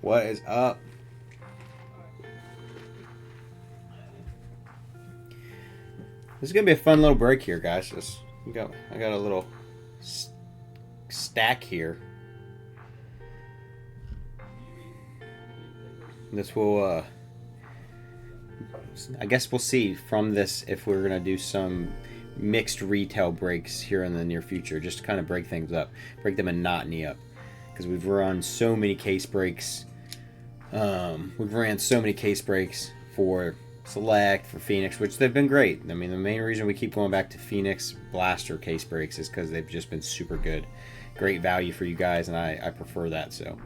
What is up? This is gonna be a fun little break here, guys. I got a little stack here. This will, I guess we'll see from this if we're gonna do some mixed retail breaks here in the near future, just to kind of break things up, break the monotony up, because we've run so many case breaks. We've ran so many case breaks for Select, for Phoenix, which they've been great. I mean, the main reason we keep going back to Phoenix Blaster case breaks is because they've just been super good. Great value for you guys, and I prefer that. So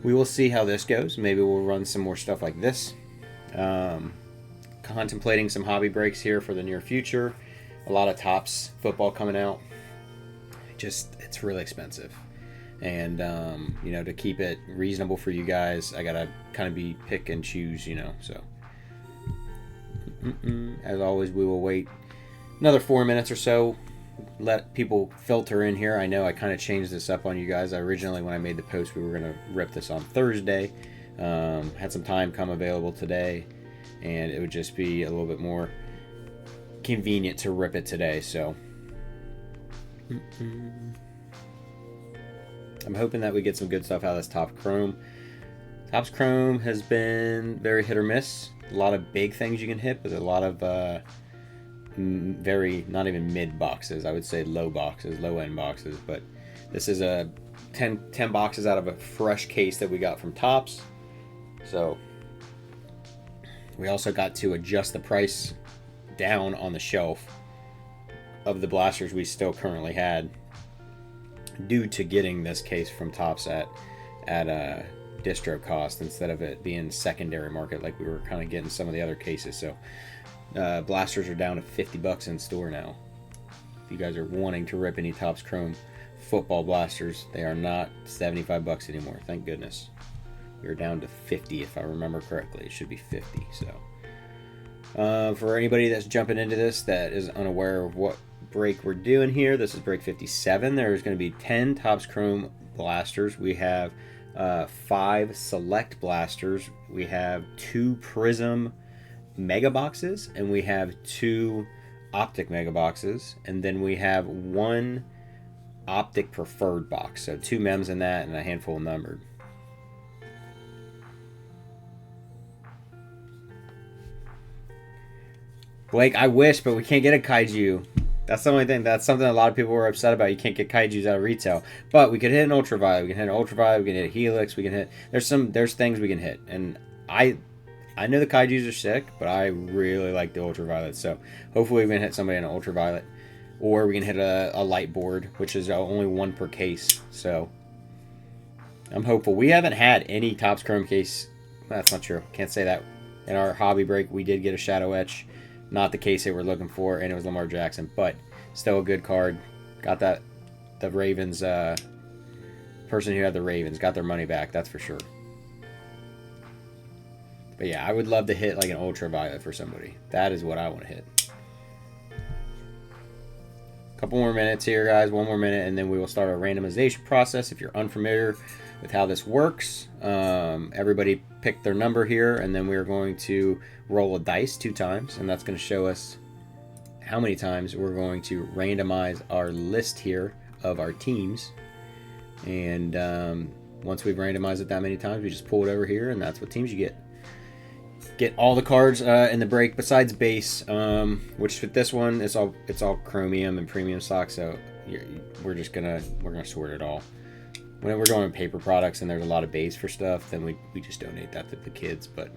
we will see how this goes. Maybe we'll run some more stuff like this. Contemplating some hobby breaks here for the near future. A lot of Topps football coming out. It's really expensive. And, you know, to keep it reasonable for you guys, I got to kind of be pick and choose, you know, so. As always, we will wait another 4 minutes or so. Let people filter in here. I know I kind of changed this up on you guys. Originally, when I made the post, we were going to rip this on Thursday. Had some time come available today, and it would just be a little bit more convenient to rip it today, so. I'm hoping that we get some good stuff out of this Topps Chrome. Topps Chrome has been very hit or miss. A lot of big things you can hit, but a lot of very, not even mid boxes. I would say low boxes, low end boxes. But this is a 10 boxes out of a fresh case that we got from Topps. So we also got to adjust the price down on the shelf of the blasters we still currently had, due to getting this case from Topps at a distro cost instead of it being secondary market like we were kind of getting some of the other cases. So blasters are down to $50 in store now. If you guys are wanting to rip any Topps Chrome football blasters, they are not $75 anymore. Thank goodness. We're down to 50 if I remember correctly. It should be 50. So for anybody that's jumping into this that is unaware of what break we're doing here, this is break 57. There's going to be 10 Topps Chrome blasters. We have 5 Select blasters. We have 2 Prizm mega boxes, and we have 2 Optic mega boxes, and then we have 1 Optic preferred box. So 2 mems in that and a handful numbered. Blake, I wish, but we can't get a kaiju. That's the only thing. That's something a lot of people were upset about. You can't get kaijus out of retail. But we could hit an ultraviolet. We can hit an ultraviolet. We can hit a helix. We can hit. There's things we can hit. And I know the kaijus are sick, but I really like the ultraviolet. So hopefully we can hit somebody in an ultraviolet, or we can hit a light board, which is only 1 per case. So I'm hopeful. We haven't had any Topps Chrome case. That's not true. Can't say that. In our hobby break, we did get a shadow etch. Not the case they were looking for, and it was Lamar Jackson, but still a good card. Got that, the Ravens, person who had the Ravens got their money back, that's for sure. But yeah, I would love to hit like an ultraviolet for somebody. That is what I want to hit. Couple more minutes here, guys. 1 more minute, and then we will start our randomization process. If you're unfamiliar with how this works, everybody pick their number here, and then we are going to roll a dice 2 times, and that's going to show us how many times we're going to randomize our list here of our teams. And once we've randomized it that many times, we just pull it over here, and that's what teams you get. Get all the cards in the break besides base, which with this one it's all chromium and premium stock. So we're gonna sort it all. When we're going paper products and there's a lot of base for stuff, then we just donate that to the kids. But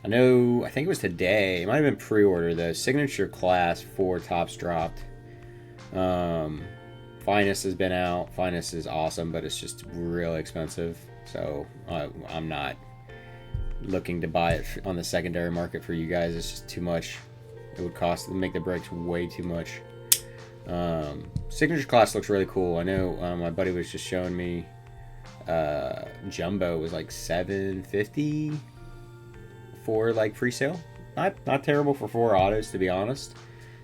I think it was today. It might have been pre-order. The signature class for Topps dropped. Finest has been out. Finest is awesome, but it's just really expensive. So I'm not looking to buy it on the secondary market for you guys. It's just too much. It would make the breaks way too much. Signature class looks really cool. I know my buddy was just showing me Jumbo was like $750 for like free sale. Not terrible for 4 autos, to be honest.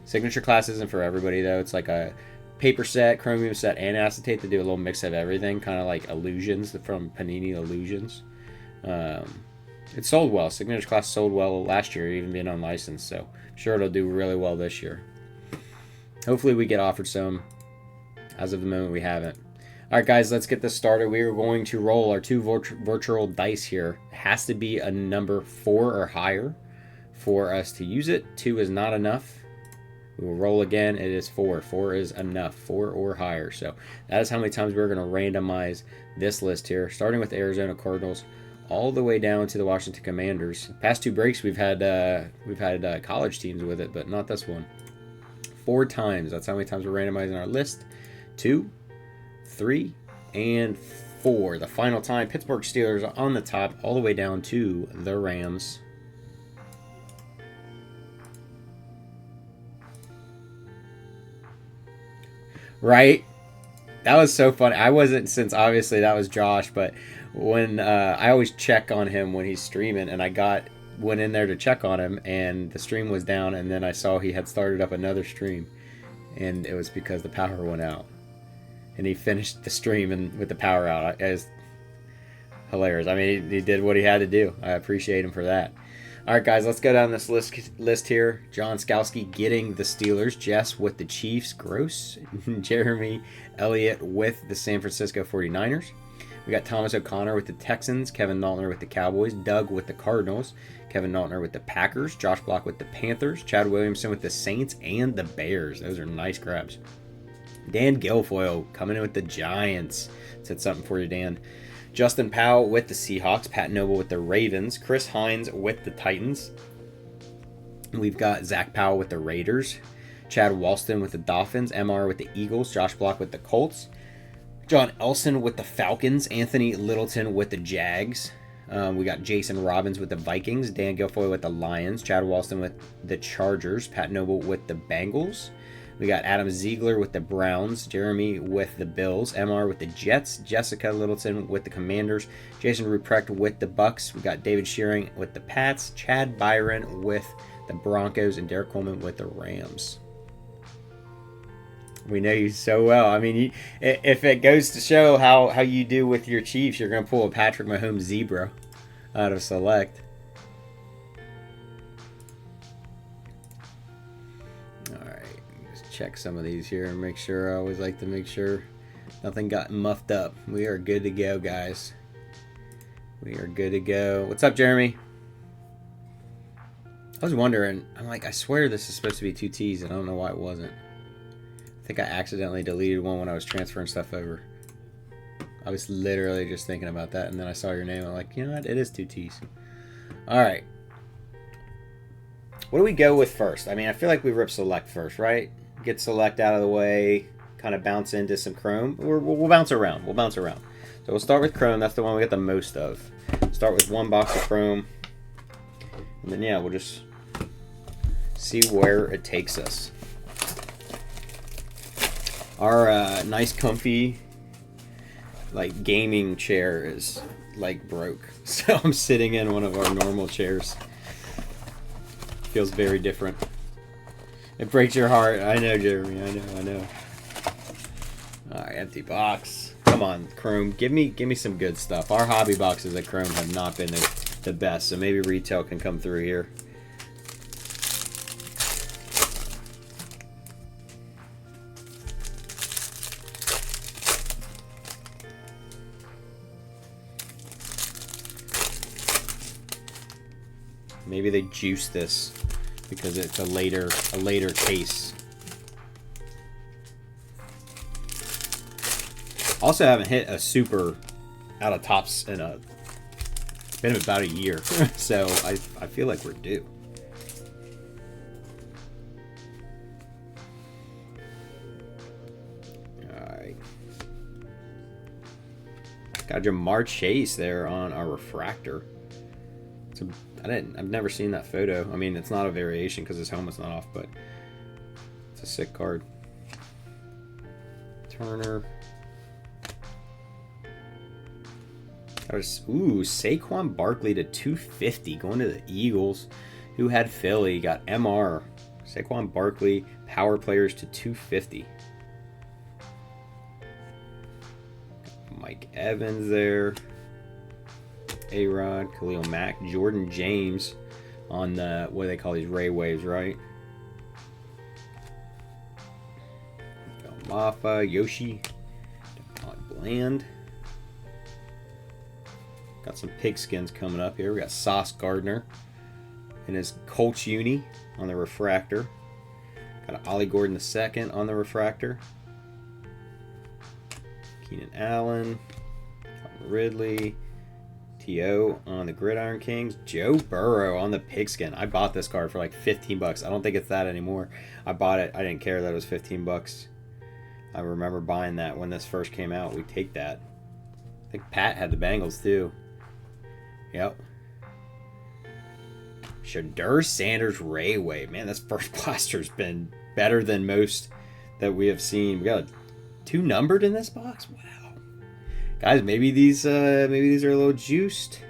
Signature class isn't for everybody though. It's like a paper set, chromium set, and acetate to do a little mix of everything, kind of like Illusions from Panini Illusions. It sold well. Signature Class sold well last year, even being unlicensed, so I'm sure it'll do really well this year. Hopefully we get offered some. As of the moment, we haven't. Alright guys, let's get this started. We are going to roll our 2 virtual dice here. It has to be a number 4 or higher for us to use it. 2 is not enough. We will roll again. It is 4. 4 is enough. 4 or higher. So that is how many times we're going to randomize this list here, starting with the Arizona Cardinals all the way down to the Washington Commanders. Past 2 breaks we've had college teams with it, but not this one. 4 times. That's how many times we're randomizing our list. 2, 3, and 4. The final time, Pittsburgh Steelers on the top, all the way down to the Rams. Right? That was so funny. I wasn't, since obviously that was Josh, but when I always check on him when he's streaming, and I went in there to check on him, and the stream was down, and then I saw he had started up another stream, and it was because the power went out. And he finished the stream with the power out. It was hilarious. I mean, he did what he had to do. I appreciate him for that. All right, guys, let's go down this list here. John Skowski getting the Steelers. Jess with the Chiefs. Gross. Jeremy Elliott with the San Francisco 49ers. We got Thomas O'Connor with the Texans. Kevin Naltner with the Cowboys. Doug with the Cardinals. Kevin Naltner with the Packers. Josh Block with the Panthers. Chad Williamson with the Saints and the Bears. Those are nice grabs. Dan Guilfoyle coming in with the Giants. Said something for you, Dan. Justin Powell with the Seahawks. Pat Noble with the Ravens. Chris Hines with the Titans. We've got Zach Powell with the Raiders. Chad Walston with the Dolphins. MR with the Eagles. Josh Block with the Colts. John Elson with the Falcons. Anthony Littleton with the Jags. We got Jason Robbins with the Vikings. Dan Guilfoyle with the Lions. Chad Walston with the Chargers. Pat Noble with the Bengals. We got Adam Ziegler with the Browns, Jeremy with the Bills, MR with the Jets, Jessica Littleton with the Commanders, Jason Ruprecht with the Bucks. We got David Shearing with the Pats, Chad Byron with the Broncos, and Derek Coleman with the Rams. We know you so well. I mean, if it goes to show how you do with your Chiefs, you're going to pull a Patrick Mahomes zebra out of Select. Check some of these here and make sure. I always like to make sure nothing got muffed up. We are good to go, guys. We are good to go. What's up, Jeremy? I was wondering, I'm like, I swear this is supposed to be 2 T's and I don't know why it wasn't. I think I accidentally deleted one when I was transferring stuff over. I was literally just thinking about that, and then I saw your name. I'm like, you know what? It is 2 T's. All right. What do we go with first? I mean, I feel like we rip Select first, right? Get Select out of the way, kind of bounce into some Chrome. We'll bounce around. We'll bounce around. So we'll start with Chrome. That's the one we get the most of. Start with 1 box of Chrome. And then, yeah, we'll just see where it takes us. Our nice, comfy, like, gaming chair is, like, broke. So I'm sitting in one of our normal chairs. Feels very different. It breaks your heart. I know, Jeremy. I know. Alright, empty box. Come on, Chrome. Give me some good stuff. Our hobby boxes at Chrome have not been the best, so maybe retail can come through here. Maybe they juice this because it's a later case. Also haven't hit a super out of tops in it's been about a year. So I feel like we're due. Alright. Got Jamar Chase there on our refractor. I've never seen that photo. I mean, it's not a variation because his helmet's not off, but it's a sick card. Turner. That was, Saquon Barkley to 250 going to the Eagles. Who had Philly? Got MR. Saquon Barkley, power players to 250. Mike Evans there. A-Rod, Khalil Mack, Jordan James on the, what do they call these, Ray Waves, right? Mafa, Yoshi, Bland. Got some pigskins coming up here. We got Sauce Gardner and his Colts uni on the refractor. Got Ollie Gordon II on the refractor. Keenan Allen, Tom Ridley, T.O. on the Gridiron Kings. Joe Burrow on the pigskin. I bought this card for like 15 bucks. I don't think it's that anymore. I bought it. I didn't care that it was 15 bucks. I remember buying that when this first came out. We take that. I think Pat had the Bengals too. Yep. Shadur Sanders Ray Wave. Man, this first blaster's been better than most that we have seen. We got 2 numbered in this box. Wow. Guys, maybe these are a little juiced.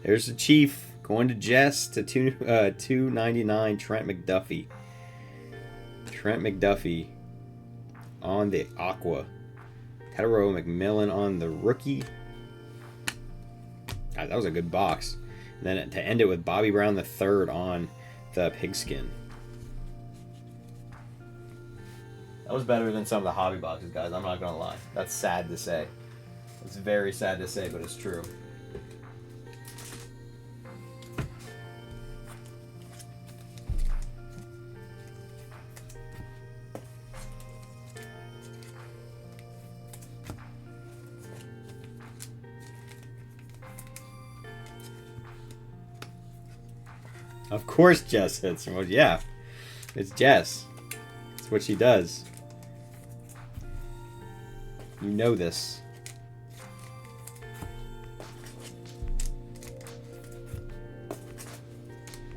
There's the Chief going to Jess to 299 Trent McDuffie. Trent McDuffie on the Aqua. Tedero McMillan on the rookie. God, that was a good box. And then to end it with Bobby Brown III on the pigskin. That was better than some of the hobby boxes, guys. I'm not going to lie. That's sad to say. It's very sad to say, but it's true. Of course Jess hits. Well, yeah. It's Jess. It's what she does. You know this.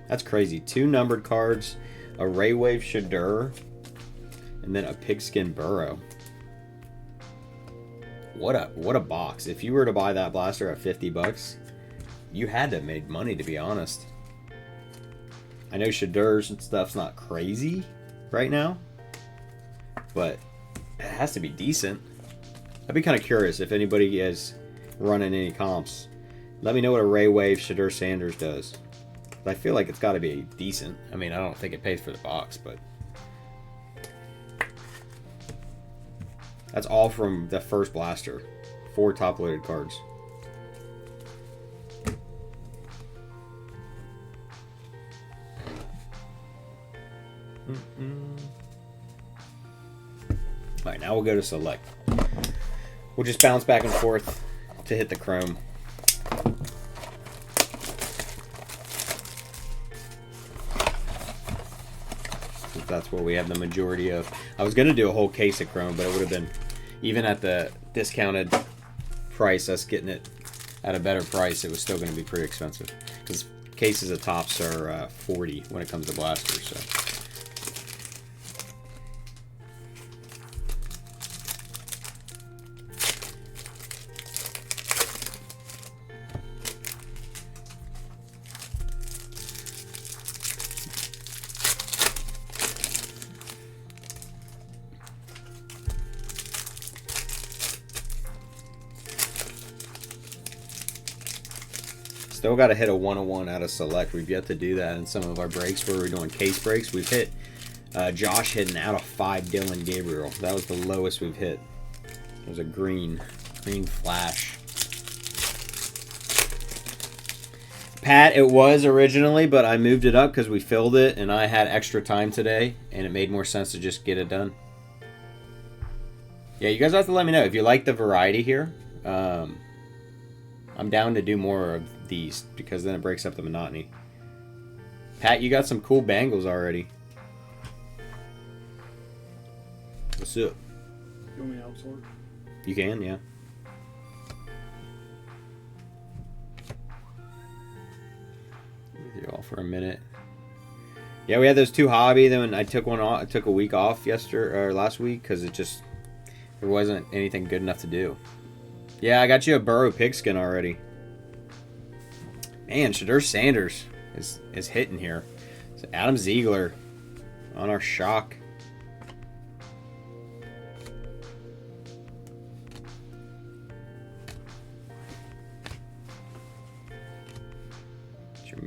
That's crazy. 2 numbered cards, a Ray Wave Shadur, and then a pigskin Burrow. What a box. If you were to buy that blaster at 50 bucks, you had to have made money, to be honest. I know Shadur's and stuff's not crazy right now, but it has to be decent. I'd be kind of curious if anybody is running any comps. Let me know what a Ray Wave Shadur Sanders does. I feel like it's got to be decent. I mean, I don't think it pays for the box, but that's all from the first blaster. 4 top-loaded cards. Alright, now we'll go to Select. We'll just bounce back and forth to hit the Chrome. That's where we have the majority of. I was going to do a whole case of Chrome, but it would have been, even at the discounted price, us getting it at a better price, it was still going to be pretty expensive. Because cases of tops are 40 when it comes to blasters. So. Still got to hit a 101 out of Select. We've yet to do that in some of our breaks where we're doing case breaks. We've hit Josh hitting out of 5 Dylan Gabriel. That was the lowest we've hit. It was a green flash. Pat, it was originally, but I moved it up because we filled it and I had extra time today and it made more sense to just get it done. Yeah, you guys have to let me know if you like the variety here. I'm down to do more of these because then it breaks up the monotony. Pat, you got some cool bangles already. What's up? You want me to outsort? You can, yeah. With you all for a minute. Yeah, we had those 2 hobby. Then I took one off. I took a week off last week because there wasn't anything good enough to do. Yeah, I got you a Burrow pigskin already. Man, Shadur Sanders is hitting here. So Adam Ziegler on our shock.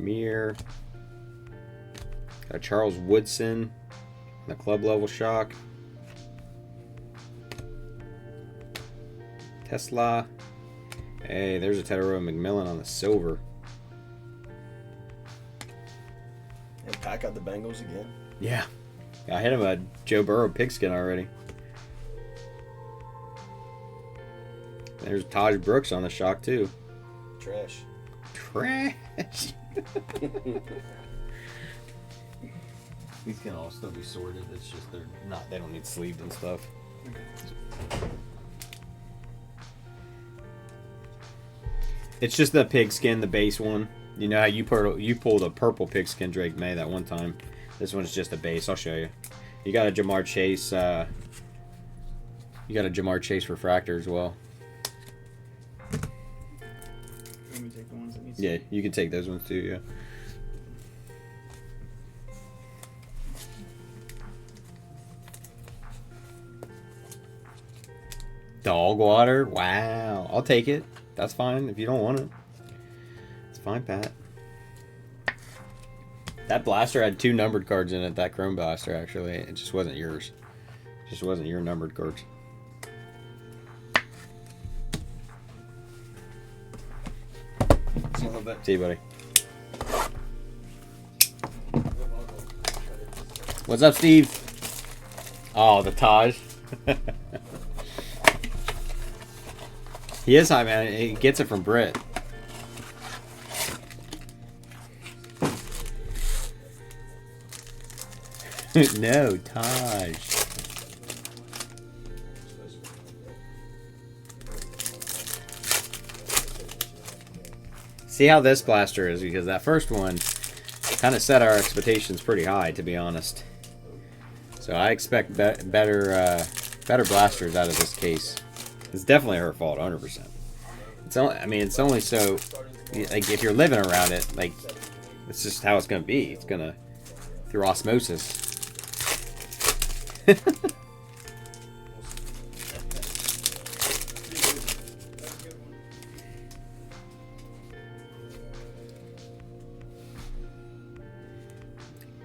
Premier. Got a Charles Woodson. The club level shock. Tesla. Hey, there's a Tedero McMillan on the silver. And Pack out the Bengals again. Yeah. I hit him a Joe Burrow pigskin already. There's Taj Brooks on the shock too. Trash. Trash. These can all still be sorted. It's just they're not. They don't need sleeved and stuff. It's just the pigskin, the base one. You know how you pulled a purple pigskin Drake May that one time. This one's just a base. I'll show you. You got a Jamar Chase. You got a Jamar Chase refractor as well. Let me take the ones that need. Yeah, you can take those ones too. Yeah. Dog water. Wow. I'll take it. That's fine if you don't want it. It's fine, Pat. That blaster had 2 numbered cards in it, that chrome blaster, actually. It just wasn't yours. It just wasn't your numbered cards. See you in a little bit. See you, buddy. What's up, Steve? Oh, the Taj. He is high, man. He gets it from Britt. No, Taj. See how this blaster is, because that first one kind of set our expectations pretty high, to be honest. So I expect better blasters out of this case. It's definitely her fault, 100%. It's only, I mean, it's only so, like, if you're living around it, like, it's just how it's gonna be. It's gonna, through osmosis.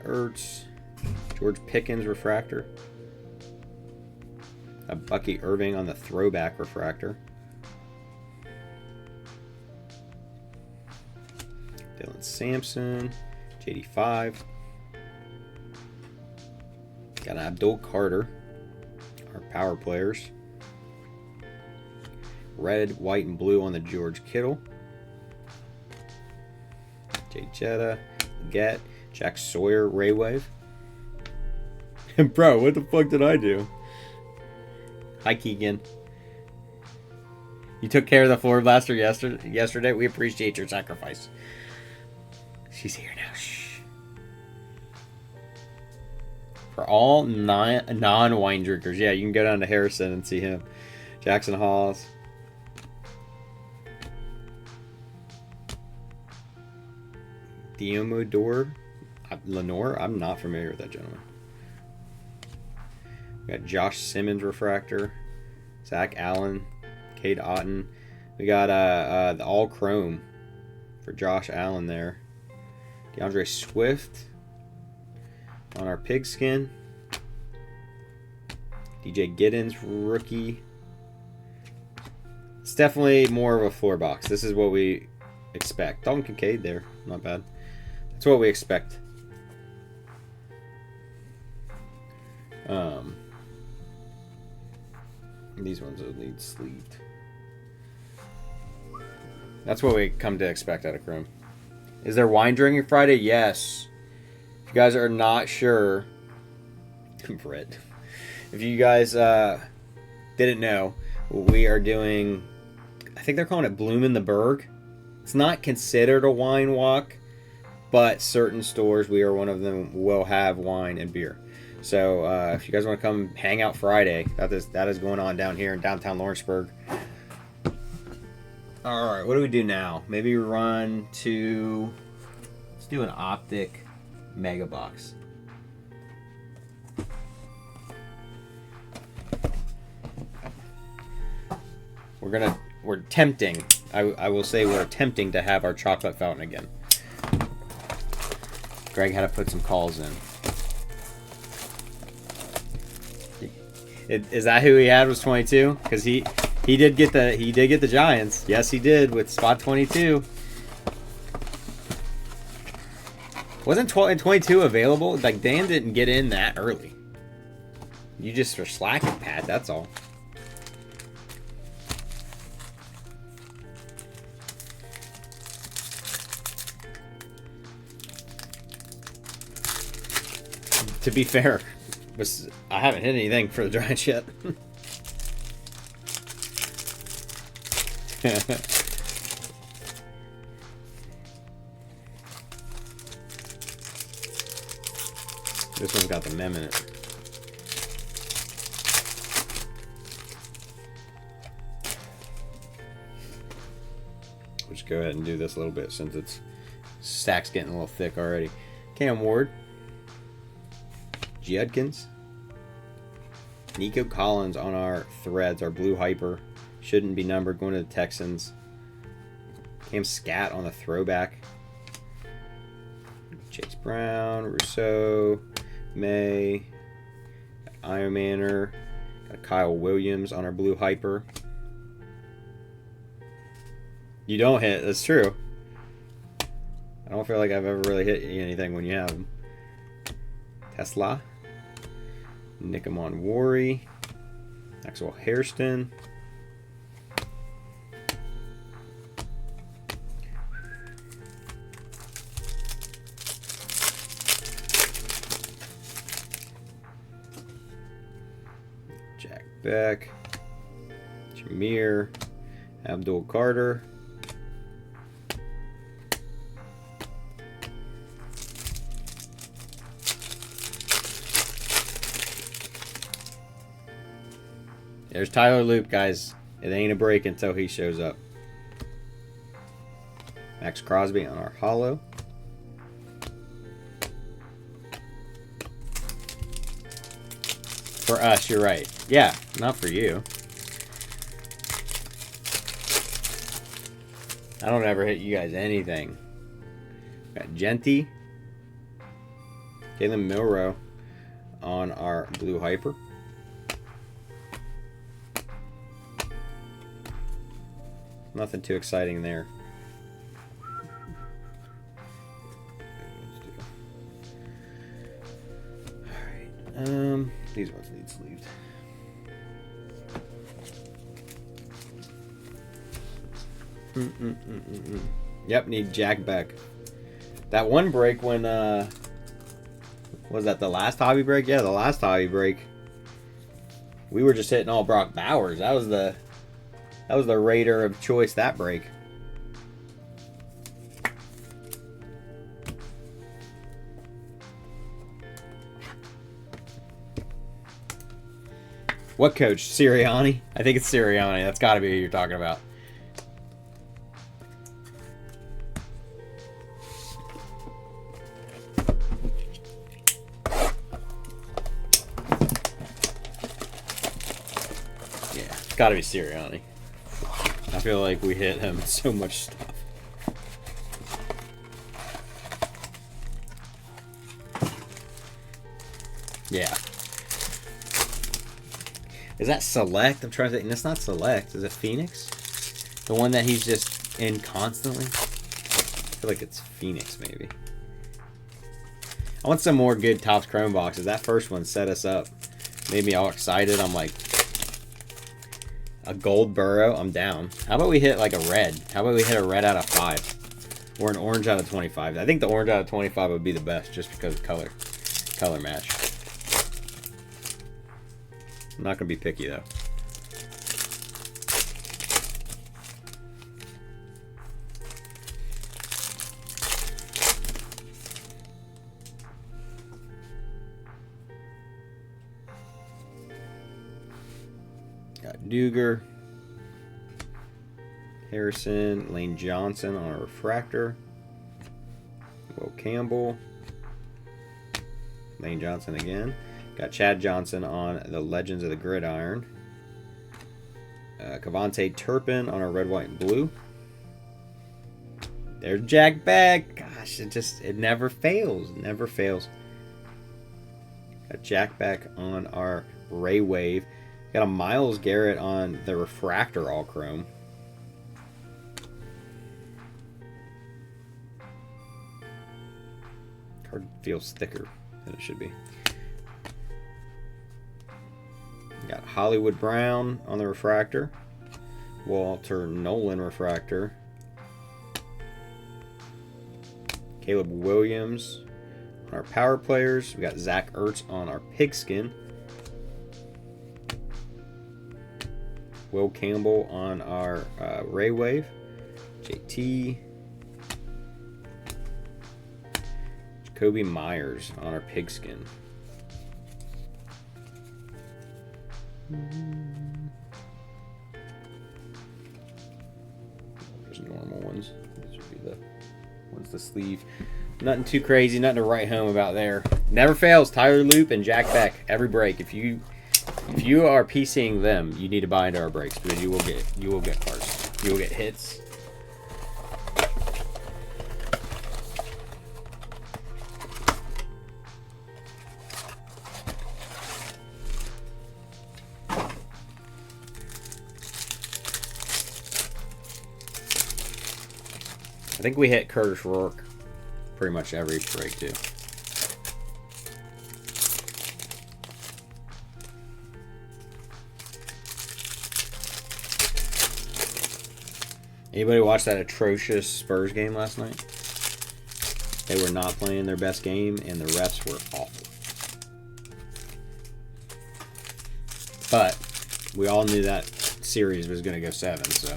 Ertz, George Pickens refractor. A Bucky Irving on the throwback refractor. Dylan Sampson, JD5. Got an Abdul Carter, our power players. Red, white, and blue on the George Kittle. Jay Jetta, Get, Jack Sawyer, Ray Wave. Bro, what the fuck did I do? Hi, Keegan. You took care of the floor blaster yesterday. We appreciate your sacrifice. She's here now. Shh. For all non-wine drinkers, yeah, you can go down to Harrison and see him. Jackson Halls. Diomodor Lenore. I'm not familiar with that gentleman. We got Josh Simmons refractor, Zach Allen, Cade Otton. We got the all chrome for Josh Allen there. DeAndre Swift on our pigskin. DJ Giddens rookie. It's definitely more of a floor box. This is what we expect. Dalton Kincaid there, not bad. That's what we expect. These ones will need sleeved. That's what we come to expect out of Chrome. Is there wine drinking Friday? Yes. If you guys are not sure, Brett, if you guys didn't know, we are doing, I think they're calling it Bloom in the Berg. It's not considered a wine walk, but certain stores, we are one of them, will have wine and beer. So if you guys want to come hang out Friday, that is going on down here in downtown Lawrenceburg. All right, what do we do now? Maybe run to, let's do an Optic Mega Box. we're tempting. I will say we're attempting to have our chocolate fountain again. Greg had to put some calls in. Is that who he had? Was 22? Because he did get the Giants. Yes, he did with spot 22. Wasn't 22 available? Like, Dan didn't get in that early. You just were slacking, Pat. That's all. To be fair, I haven't hit anything for the Giants yet. This one's got the mem in it. We'll just go ahead and do this a little bit since it's stack's getting a little thick already. Cam Ward, Judkins, Nico Collins on our threads, our blue hyper. Shouldn't be numbered, going to the Texans. Cam Scat on the throwback. Chase Brown, Rousseau, May, Iron Manor, got Kyle Williams on our blue hyper. You don't hit, that's true. I don't feel like I've ever really hit anything when you have them. Tesla, Nikamon Wari, Maxwell Hairston, Jack Beck, Jameer, Abdul Carter, there's Tyler Loop, guys. It ain't a break until he shows up. Max Crosby on our holo. For us, you're right. Yeah, not for you. I don't ever hit you guys anything. Got Genty. Jalen Milrow on our blue hyper. Nothing too exciting there. Alright. These ones need sleeved. Yep, need Jack Beck. That one break when was that the last hobby break? Yeah, the last hobby break. We were just hitting all Brock Bowers. That was the Raider of choice that break. What coach? Sirianni? I think it's Sirianni. That's got to be who you're talking about. Yeah, it's got to be Sirianni. I feel like we hit him with so much stuff. Yeah. Is that Select? I'm trying to think. That's not Select. Is it Phoenix? The one that he's just in constantly? I feel like it's Phoenix, maybe. I want some more good Topps Chrome boxes. That first one set us up. Made me all excited. I'm like, a gold Burrow? I'm down. How about we hit like a red? How about we hit a red out of 5? Or an orange out of 25? I think the orange out of 25 would be the best just because of color match. I'm not going to be picky, though. Got Duger. Harrison. Lane Johnson on a refractor. Will Campbell. Lane Johnson again. Got Chad Johnson on the Legends of the Gridiron. Cavante Turpin on our red, white, and blue. There's Jack back. Gosh, it never fails. Never fails. Got Jack back on our Ray Wave. Got a Miles Garrett on the Refractor All Chrome. Card feels thicker than it should be. Got Hollywood Brown on the Refractor. Walter Nolan Refractor. Caleb Williams on our Power Players. We got Zach Ertz on our Pigskin. Will Campbell on our Ray Wave. JT. Jacoby Myers on our Pigskin. There's normal ones. These would be the ones the sleeve. Nothing too crazy, nothing to write home about there. Never fails. Tyler Loop and Jack Beck every break. If you are PCing them, you need to buy into our breaks because you will get cards. You will get hits. I think we hit Curtis Rourke pretty much every break too. Anybody watch that atrocious Spurs game last night? They were not playing their best game, and the refs were awful. But we all knew that series was going to go 7, so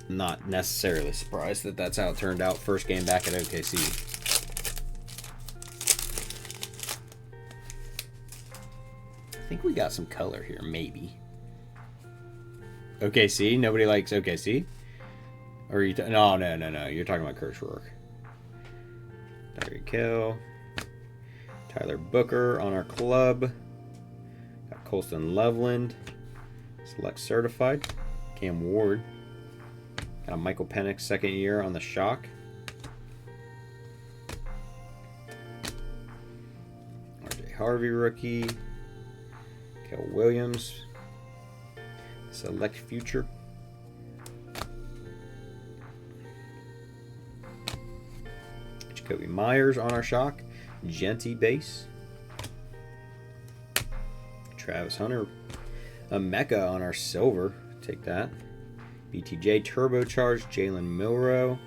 not necessarily surprised that that's how it turned out. First game back at OKC. I think we got some color here, maybe. OKC? Nobody likes OKC? Or are you no. You're talking about Curtis Rourke. Tyreek Hill. Tyler Booker on our club. Got Colston Loveland. Select certified. Cam Ward. Got a Michael Penix second year on the Shock. RJ Harvey rookie. Kel Williams. Select future. Jacoby Myers on our Shock. Genty base. Travis Hunter. A Mecca on our silver. Take that. BTJ turbocharged. Jalen Milroe.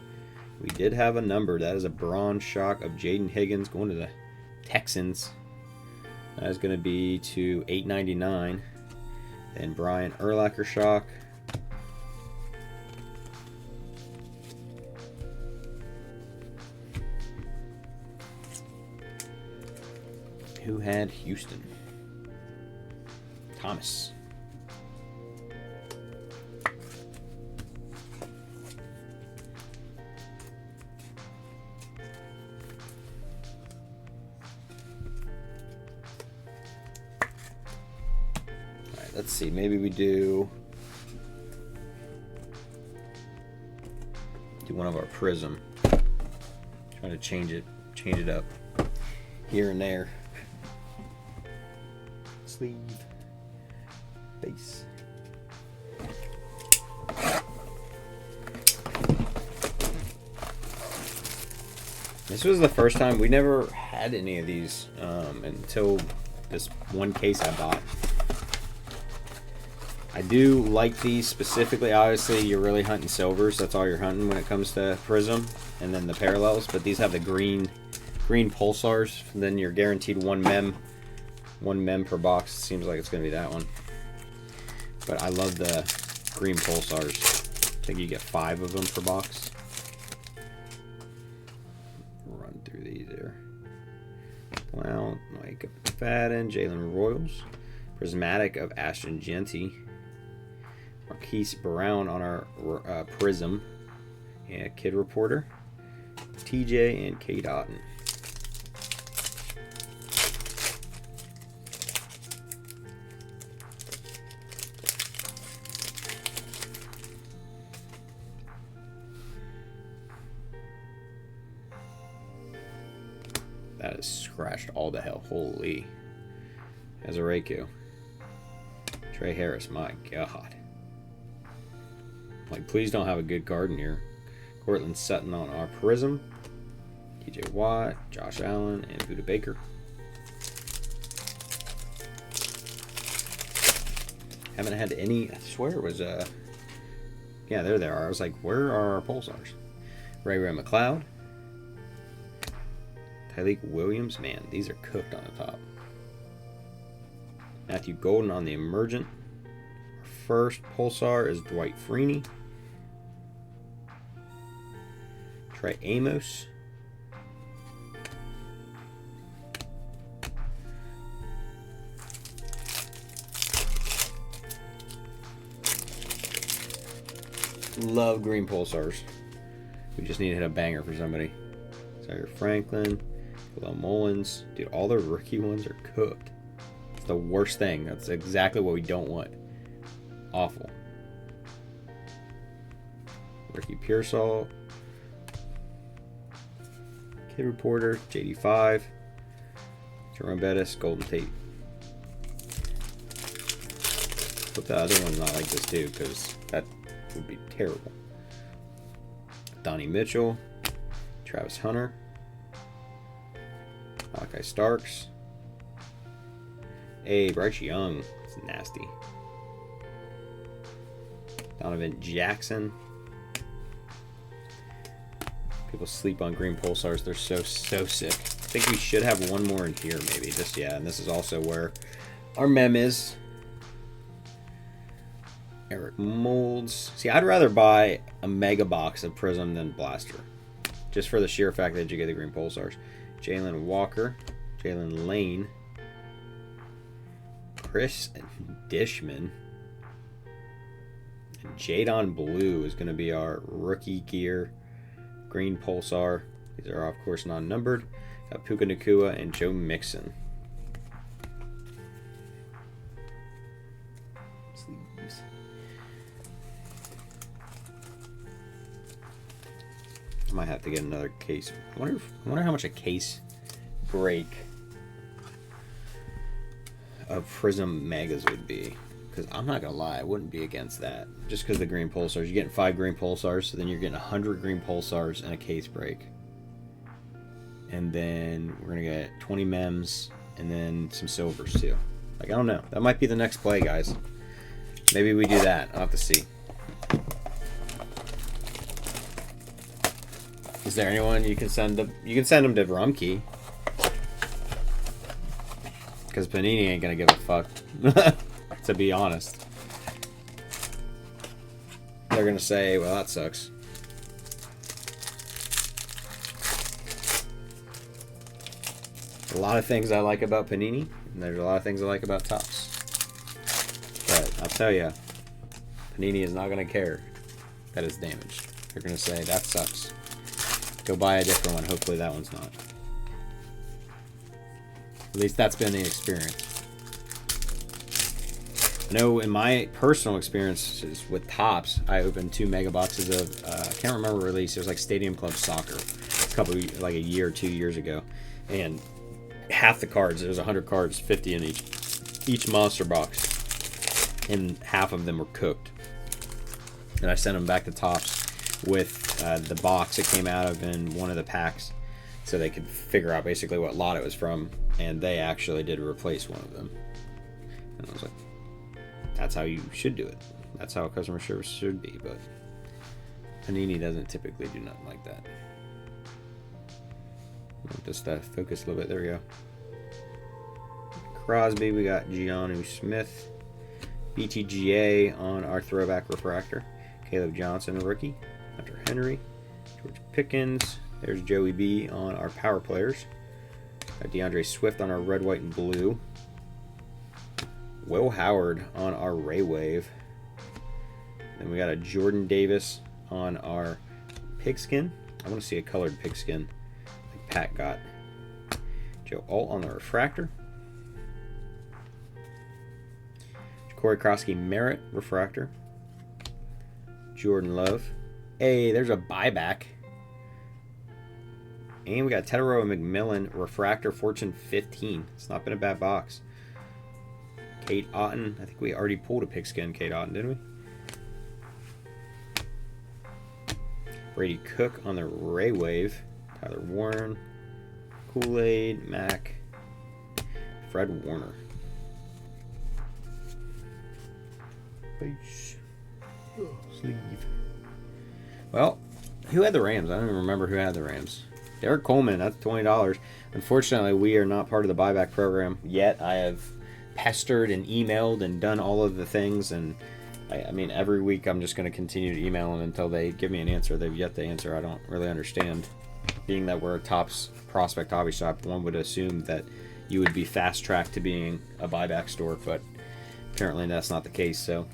We did have a number. That is a bronze Shock of Jaden Higgins going to the Texans. That is going to be to $8.99. And Brian Urlacher Shock. Who had Houston? Thomas. Alright, let's see. Maybe we do one of our Prizm. Trying to change it up here and there. Sleeve, base. This was the first time we never had any of these until this one case I bought. I do like these specifically. Obviously, you're really hunting silvers. That's all you're hunting when it comes to Prizm, and then the parallels. But these have the green Pulsars. And then you're guaranteed one mem per box. Seems like it's going to be that one. But I love the green Pulsars. I think you get 5 of them per box. Run through these here. Well, Mike McFadden, Jalen Royals. Prismatic of Ashton Genty. Marquise Brown on our Prizm. And Kid Reporter. TJ and Kate Otten. scratched all the hell. Holy. As a Reiko. Trey Harris, my God. Like, please don't have a good card in here. Cortland Sutton on our Prizm. TJ Watt, Josh Allen, and Buda Baker. Haven't had any, I swear it was, yeah, there they are. I was like, where are our Pulsars? Ray McLeod. Tyleek Williams, man, these are cooked on the top. Matthew Golden on the Emergent. Our first Pulsar is Dwight Freeney. Trey Amos. Love green Pulsars. We just need to hit a banger for somebody. Zaire Franklin, Will Mullins. Dude, all the rookie ones are cooked. It's the worst thing. That's exactly what we don't want. Awful. Ricky Pearsall. Kid Reporter, JD5. Jerome Bettis, Golden Tate. Hope the other one's not like this too, because that would be terrible. Donnie Mitchell, Travis Hunter, Malachi Starks. Hey, Bryce Young. It's nasty. Donovan Jackson. People sleep on green Pulsars. They're so sick. I think we should have one more in here, maybe. Just, yeah, and this is also where our mem is. Eric Molds. See, I'd rather buy a mega box of Prizm than Blaster. Just for the sheer fact that you get the green Pulsars. Jalen Walker. Jalen Lane. Chris Dishman. And Jadon Blue is going to be our rookie gear. Green Pulsar. These are, of course, non-numbered. Got Puka Nacua and Joe Mixon. Sleeves. I might have to get another case. I wonder how much a case break of Prizm Megas would be. Because I'm not going to lie, I wouldn't be against that. Just because of the green Pulsars. You're getting 5 green Pulsars, so then you're getting 100 green Pulsars and a case break. And then we're going to get 20 mems and then some silvers too. Like, I don't know. That might be the next play, guys. Maybe we do that. I'll have to see. Is there anyone you can send them? You can send them to Rumkey. Because Panini ain't going to give a fuck. To be honest. They're going to say, well, that sucks. A lot of things I like about Panini, and there's a lot of things I like about Topps. But I'll tell you, Panini is not going to care that it's damaged. They're going to say, that sucks. Go buy a different one. Hopefully that one's not. At least that's been the experience. I know in my personal experiences with Topps, I opened 2 mega boxes of, I can't remember the release. It was like Stadium Club Soccer, like a year or 2 years ago. And half the cards, there was 100 cards, 50 in each monster box. And half of them were cooked. And I sent them back to Topps with the box it came out of in one of the packs. So they could figure out basically what lot it was from. And they actually did replace one of them. And I was like, that's how you should do it. That's how customer service should be, but Panini doesn't typically do nothing like that. Just focus a little bit. There we go. Crosby, we got Giannu Smith. BTGA on our throwback refractor. Caleb Johnson, a rookie. Hunter Henry. George Pickens. There's Joey B on our power players. Got DeAndre Swift on our red, white, and blue. Will Howard on our Ray Wave. Then we got a Jordan Davis on our pigskin. I want to see a colored pigskin like Pat got. Joe Alt on the refractor. Corey Krosky Merritt refractor. Jordan Love. Hey, there's a buyback. And we got Tedero McMillan Refractor Fortune 15. It's not been a bad box. Kate Otten. I think we already pulled a pigskin Kate Otten, didn't we? Brady Cook on the Ray Wave. Tyler Warren. Kool-Aid. Mac. Fred Warner. Base. Sleeve. Well, who had the Rams? I don't even remember who had the Rams. Derek Coleman, that's $20. Unfortunately, we are not part of the buyback program yet. I have pestered and emailed and done all of the things, and I mean, every week I'm just going to continue to email them until they give me an answer. They've yet to answer. I don't really understand. Being that we're a Topps prospect hobby shop, one would assume that you would be fast-tracked to being a buyback store, but apparently that's not the case, so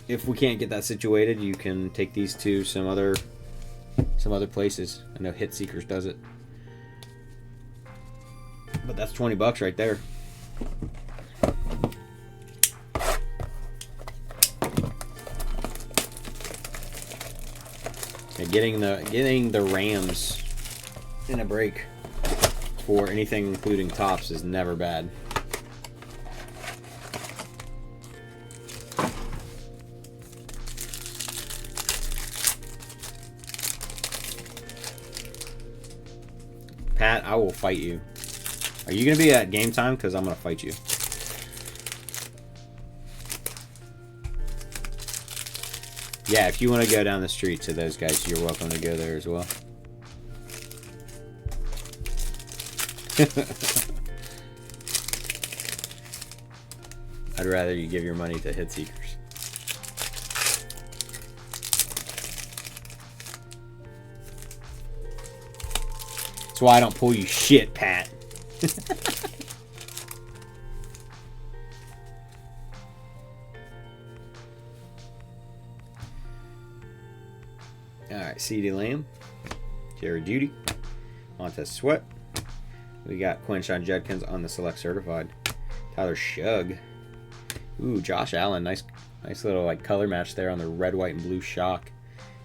if we can't get that situated, you can take these to some other places. I know Hit Seekers does it. But that's $20 right there. Yeah, getting the Rams in a break for anything including Topps is never bad. Pat, I will fight you. Are you going to be at game time? Because I'm going to fight you. Yeah, if you want to go down the street to those guys, you're welcome to go there as well. I'd rather you give your money to Hit Seekers. That's why I don't pull you shit, Pat. Alright, CeeDee Lamb, Jared Judy, Montez Sweat. We got Quinshon Judkins on the Select Certified. Tyler Shug. Ooh, Josh Allen. Nice little like color match there on the red, white, and blue shock.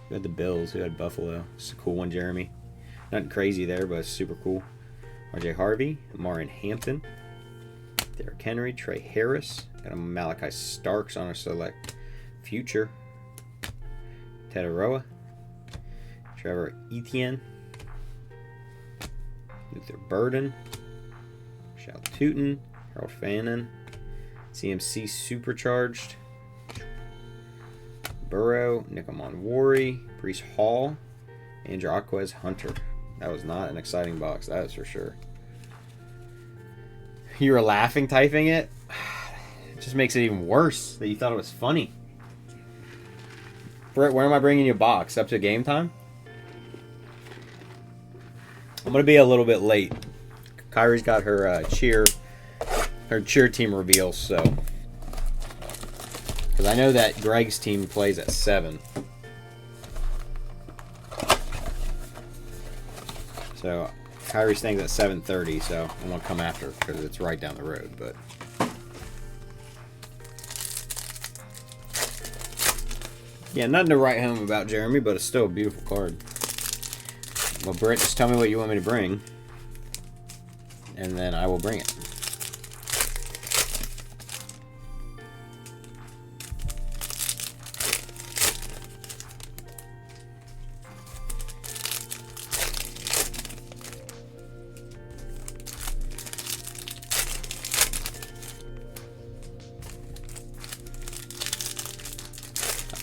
Who had the Bills? Who had Buffalo? It's a cool one, Jeremy. Nothing crazy there, but it's super cool. RJ Harvey, Marin Hampton, Derrick Henry, Trey Harris. Got a Malachi Starks on a Select Future. Ted Aroa, Trevor Etienne, Luther Burden, Shal Tootin, Harold Fannin, CMC Supercharged, Burrow, Nick Wari, Brees Hall, and Jacquez Hunter. That was not an exciting box, that is for sure. You were laughing typing it? It just makes it even worse that you thought it was funny. Brett, where am I bringing you a box? Up to game time? I'm going to be a little bit late. Kyrie's got her cheer team reveal, so. Because I know that Greg's team plays at 7. So Kyrie's thing's at 7:30, so I'm going to come after because it's right down the road, but. Yeah, nothing to write home about, Jeremy, but it's still a beautiful card. Well, Britt, just tell me what you want me to bring, and then I will bring it.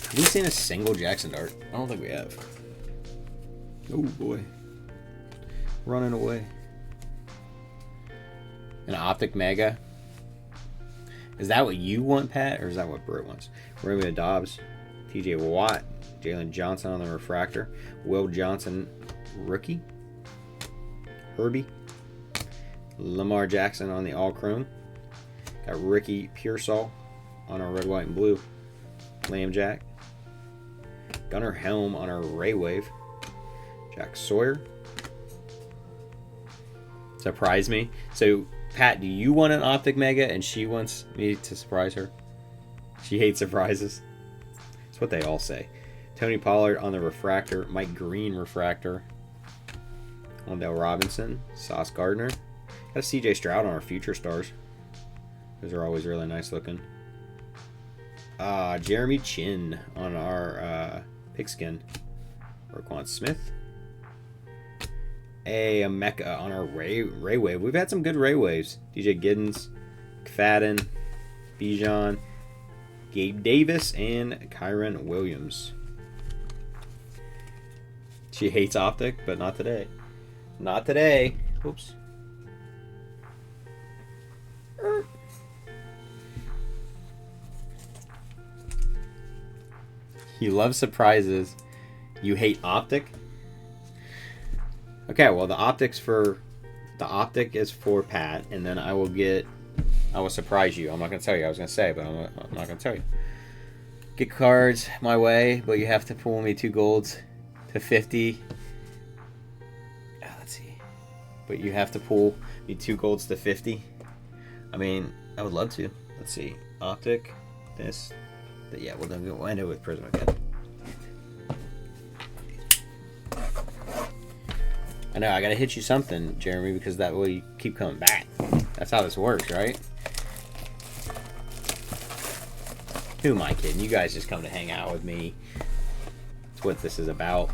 Have we seen a single Jackson Dart? I don't think we have. Oh boy. Running away. An Optic Mega. Is that what you want, Pat? Or is that what Britt wants? Romeo Dobbs. TJ Watt. Jalen Johnson on the refractor. Will Johnson rookie. Herbie. Lamar Jackson on the all chrome. Got Ricky Pearsall on our red, white, and blue. Lamb Jack. Gunnar Helm on our Ray Wave. Jack Sawyer. Surprise me. So, Pat, do you want an Optic Mega and she wants me to surprise her? She hates surprises. That's what they all say. Tony Pollard on the refractor. Mike Green refractor. Wendell Robinson, Sauce Gardner. Got a CJ Stroud on our Future Stars. Those are always really nice looking. Jeremy Chin on our Pigskin. Roquan Smith. A Mecca on our Ray Wave. We've had some good Ray Waves. DJ Giddens, McFadden, Bijan, Gabe Davis, and Kyron Williams. She hates Optic, but not today. Not today. Oops. You love surprises. You hate Optic? Okay, well the Optic is for Pat, and then I will surprise you. I'm not gonna tell you. I was gonna say, but I'm not gonna tell you. Get cards my way, but you have to pull me 2 golds to 50. Let's see. But you have to pull me 2 golds to 50. I mean, I would love to. Let's see. Optic, this. Yeah, we'll end it with Prizm again. I know, I gotta hit you something, Jeremy, because that way you keep coming back. That's how this works, right? Who am I kidding? You guys just come to hang out with me. That's what this is about.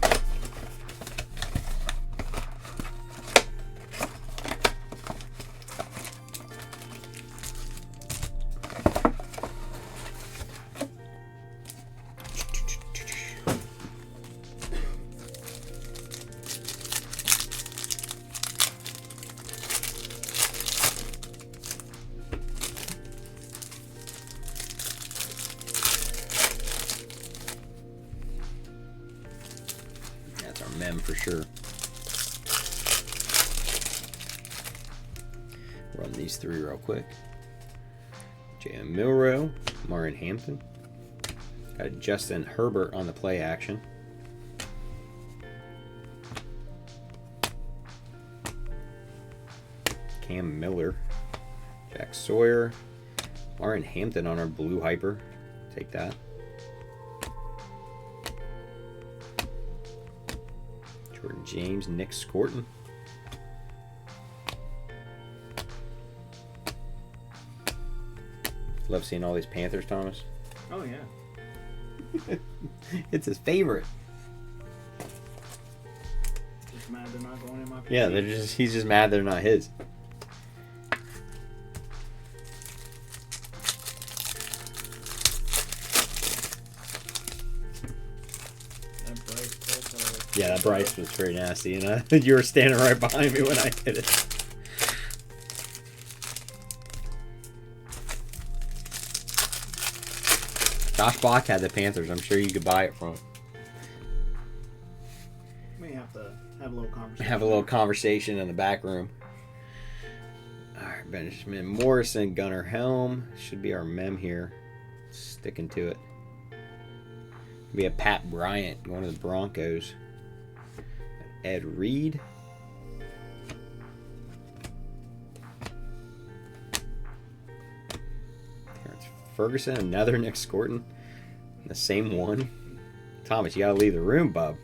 Mem for sure. Run these 3 real quick. J.M. Milrow, Martin Hampton. Got Justin Herbert on the play action. Cam Miller. Jack Sawyer. Martin Hampton on our blue hyper. Take that. Jordan James, Nick Scorton. Love seeing all these Panthers, Thomas. Oh, yeah. It's his favorite. Just mad they're not going in my PC. Yeah, he's just mad they're not his. Yeah, that Bryce was pretty nasty, and you were standing right behind me when I hit it. Josh Block had the Panthers. I'm sure you could buy it from. We have to have a little conversation. Have a little conversation in the back room. All right, Benjamin Morrison, Gunnar Helm should be our mem here. Sticking to it. We have Pat Bryant going to the Broncos. Ed Reed. Terrence Ferguson, another Nick Scorton. The same one. Thomas, you gotta leave the room, bub.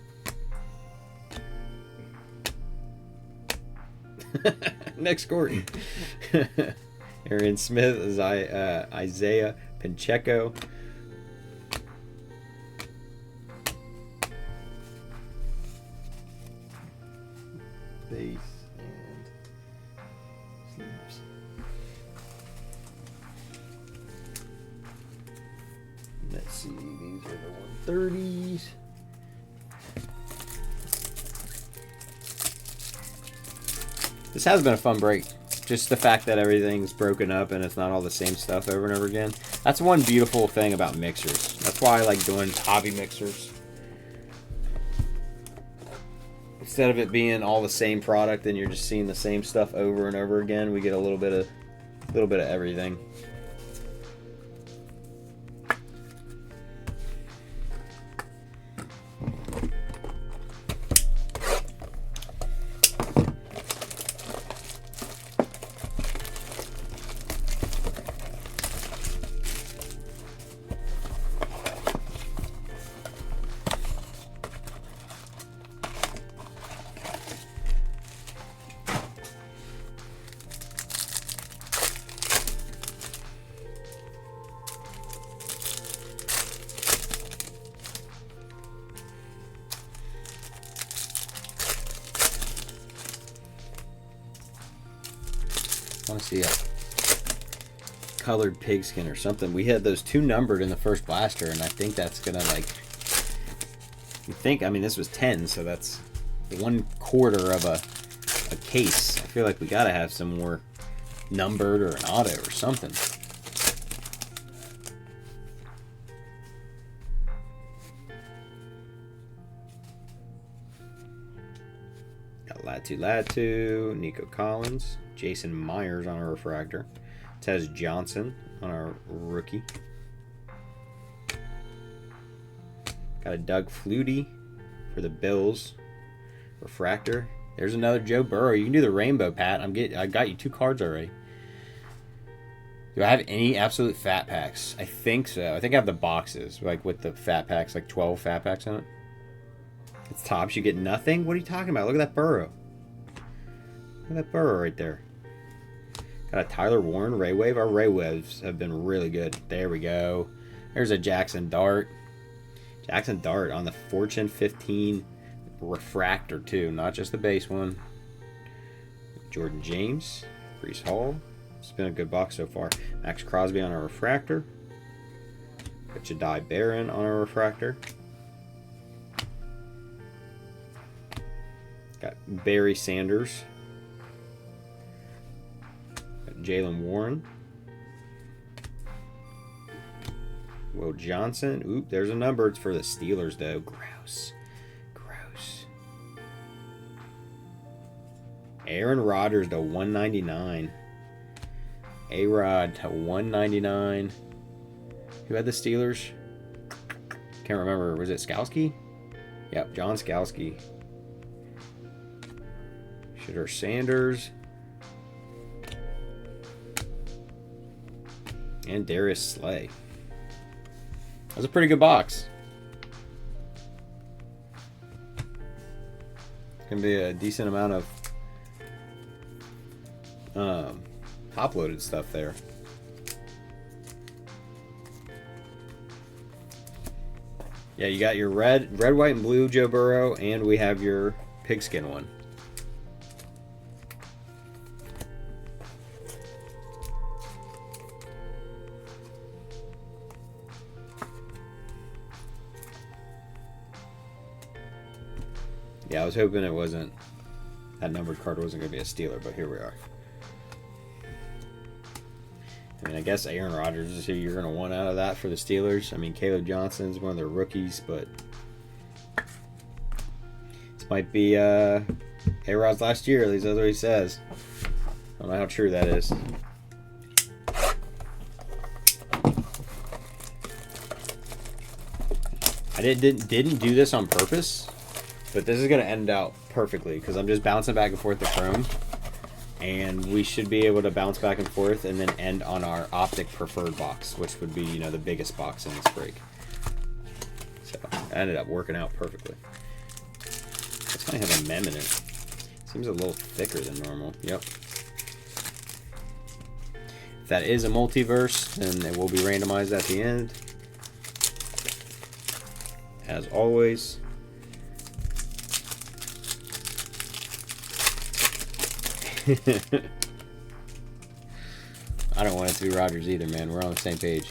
Nick Scorton. Aaron Smith is Isaiah Pacheco. Base and sleeves. Let's see, these are the 130s. This has been a fun break. Just the fact that everything's broken up and it's not all the same stuff over and over again. That's one beautiful thing about mixers. That's why I like doing hobby mixers. Instead of it being all the same product and you're just seeing the same stuff over and over again, we get a little bit of everything. want to see a colored pigskin or something. We had those 2 numbered in the first blaster, and I think that's gonna like. You think? I mean, this was 10, so that's 1/4 of a case. I feel like we gotta have some more numbered or an auto or something. Got Latu, Nico Collins, Jason Myers on our refractor, Tez Johnson on our rookie. Got a Doug Flutie for the Bills refractor. There's another Joe Burrow. You can do the rainbow, Pat. I got you 2 cards already. Do I have any absolute fat packs? I think so. I think I have the boxes, like with the fat packs, like 12 fat packs on it. It's tops. You get nothing? What are you talking about? Look at that Burrow. Look at that Burrow right there. Got a Tyler Warren Ray Wave. Our Ray Waves have been really good. There we go. There's a Jackson Dart. Jackson Dart on the Fortune 15 refractor too, not just the base one. Jordan James, Brees Hall. It's been a good box so far. Max Crosby on our refractor. Got Jedi Barron on our refractor. Got Barry Sanders. Got Jalen Warren. Will Johnson. Oop, there's a number. It's for the Steelers, though. Gross. Aaron Rodgers to 199. A-Rod to 199. Who had the Steelers? Can't remember. Was it Skowski? Yep, John Skowski. Shedeur Sanders. And Darius Slay. That was a pretty good box. It's going to be a decent amount of top-loaded stuff there. Yeah, you got your red, white, and blue Joe Burrow, and we have your pigskin one. Yeah, I was hoping it wasn't, that numbered card wasn't going to be a Steeler, but here we are. I mean, I guess Aaron Rodgers is who you're going to want out of that for the Steelers. I mean, Caleb Johnson's one of their rookies, but this might be A-Rod's last year, at least that's what he says. I don't know how true that is. I didn't do this on purpose, but this is going to end out perfectly because I'm just bouncing back and forth the Chrome. And we should be able to bounce back and forth and then end on our Optic preferred box, which would be, you know, the biggest box in this break. So it ended up working out perfectly. This might have a mem in it. Seems a little thicker than normal. Yep. If that is a multiverse, then it will be randomized at the end. As always. I don't want it to be Rodgers either, man. We're on the same page.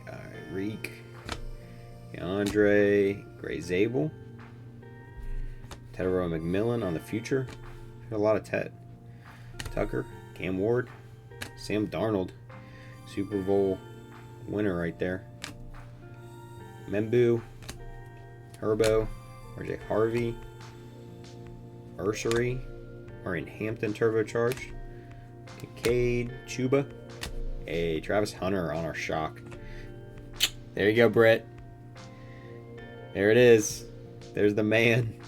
All right, Reek. Andre Gray Zabel, Tedero McMillan on the future. A lot of Ted. Tucker, Cam Ward, Sam Darnold, Super Bowl winner right there. Membu, Herbo, RJ Harvey, Ursery, are in Hampton turbocharged. Kincaid, Chuba, a Travis Hunter on our shock. There you go, Brett. There it is. There's the man.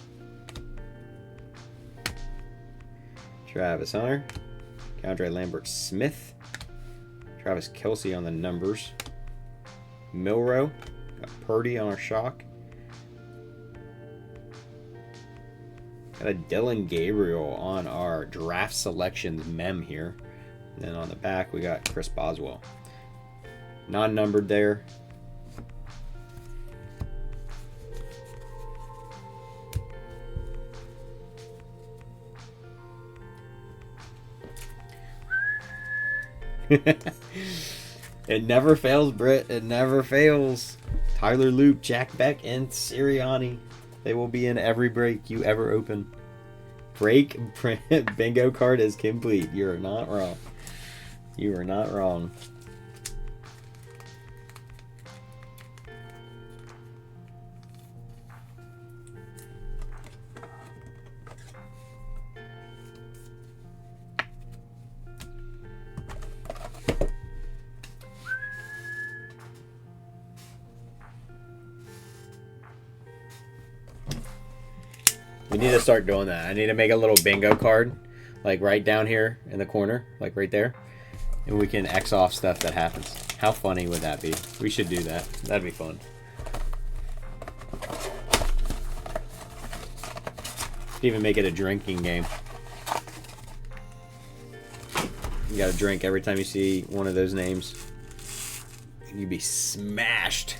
Travis Hunter. Keandre Lambert Smith. Travis Kelce on the numbers. Milrow. Got Purdy on our shock. Got a Dylan Gabriel on our draft selections mem here. And then on the back, we got Chris Boswell. Non-numbered there. It never fails, Britt. It never fails. Tyler Loop, Jack Beck, and Sirianni. They will be in every break you ever open. Break bingo card is complete. You are not wrong. You are not wrong. We need to start doing that. I need to make a little bingo card, like right down here in the corner, like right there. And we can X off stuff that happens. How funny would that be? We should do that. That'd be fun. Even make it a drinking game. You gotta drink every time you see one of those names. You'd be smashed.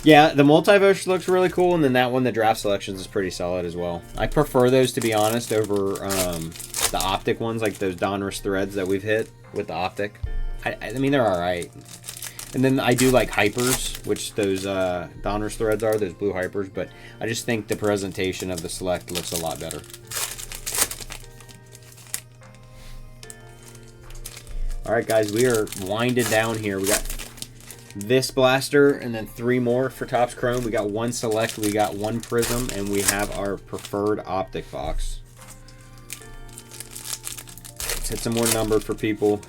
Yeah, the multiverse looks really cool, and then that one, the draft selections, is pretty solid as well. I prefer those, to be honest, over the Optic ones, like those Donruss threads that we've hit with the Optic. I mean, they're alright. And then I do like hypers, which those Donruss threads are, those blue hypers, but I just think the presentation of the select looks a lot better. Alright guys, we are winding down here. We got this blaster and then 3 more for Topps Chrome. We got 1 select, we got 1 Prizm, and we have our preferred Optic box. Let's hit some more numbered for people.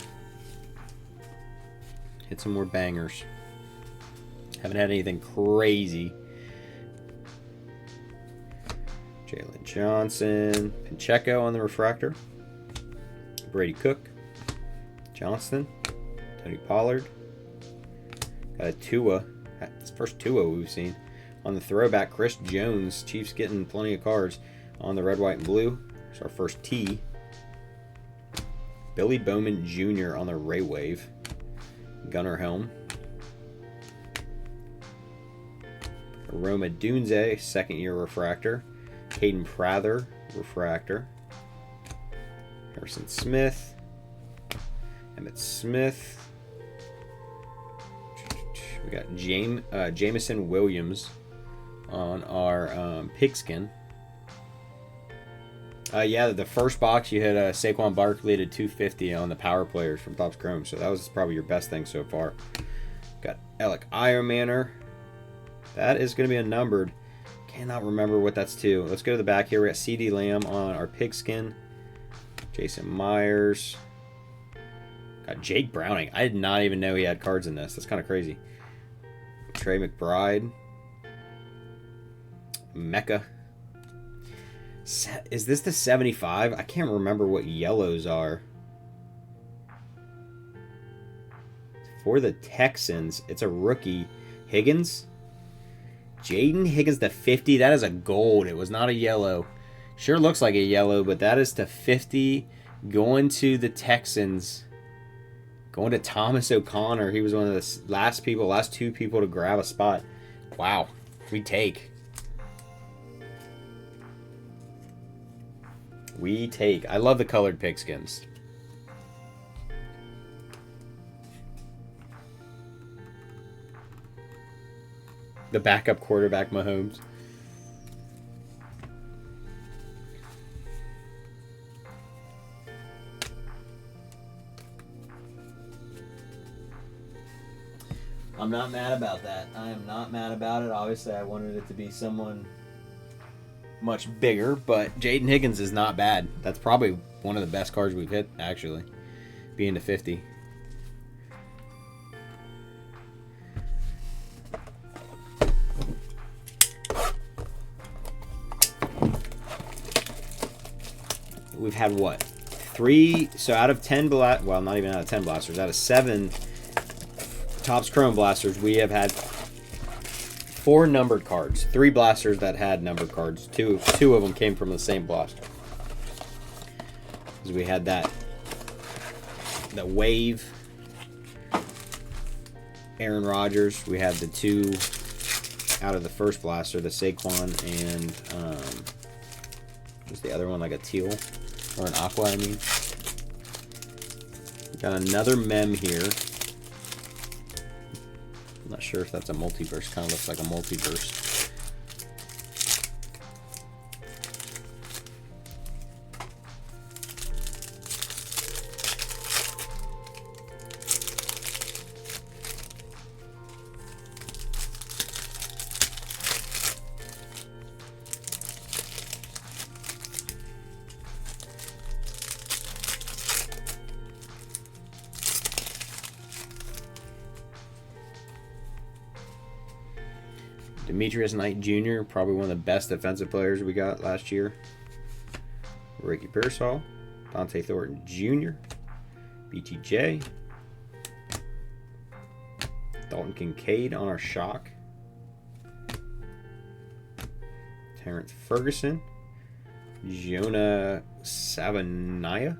Hit some more bangers. Haven't had anything crazy. Jalen Johnson, Pacheco on the refractor. Brady Cook, Johnston, Tony Pollard. Got a Tua. It's the first Tua we've seen. On the throwback, Chris Jones. Chiefs getting plenty of cards. On the red, white, and blue. It's our first T. Billy Bowman Jr. on the Ray Wave. Gunnar Helm. Roma Dunze, 2nd year refractor. Caden Prather, refractor. Harrison Smith. Emmett Smith. We got Jameson Williams on our pigskin. Yeah, the first box you hit Saquon Barkley to 250 on the power players from Topps Chrome, so that was probably your best thing so far. Got Alec Ironmanner. That is going to be unnumbered. Cannot remember what that's to. Let's go to the back here. We got CD Lamb on our pigskin. Jason Myers. Got Jake Browning. I did not even know he had cards in this. That's kind of crazy. Trey McBride. Mecca. Is this the 75? I can't remember what yellows are. For the Texans, it's a rookie. Higgins. Jaden Higgins to 50. That is a gold. It was not a yellow. Sure looks like a yellow, but that is to 50. Going to the Texans. Going to Thomas O'Connor. He was one of the last 2 people to grab a spot. Wow. We take. We take. I love the colored pigskins. The backup quarterback, Mahomes. I'm not mad about that. I am not mad about it. Obviously, I wanted it to be someone much bigger, but Jaden Higgins is not bad. That's probably one of the best cards we've hit, actually, being to 50. We've had what? 3, so out of 10 well, not even out of 10 blasters, out of 7 Topps Chrome blasters, we have had 4 numbered cards. 3 blasters that had numbered cards. Two of them came from the same blaster. Because we had the Wave, Aaron Rodgers. We had the 2 out of the first blaster, the Saquon and what's the other one, like a teal or an aqua, I mean. Got another mem here. I'm not sure if that's a multiverse. Kind of looks like a multiverse. Demetrius Knight Jr., probably one of the best defensive players we got last year. Ricky Pearsall, Dante Thornton Jr., BTJ, Dalton Kincaid on our shock, Terrence Ferguson, Jonah Savanaya,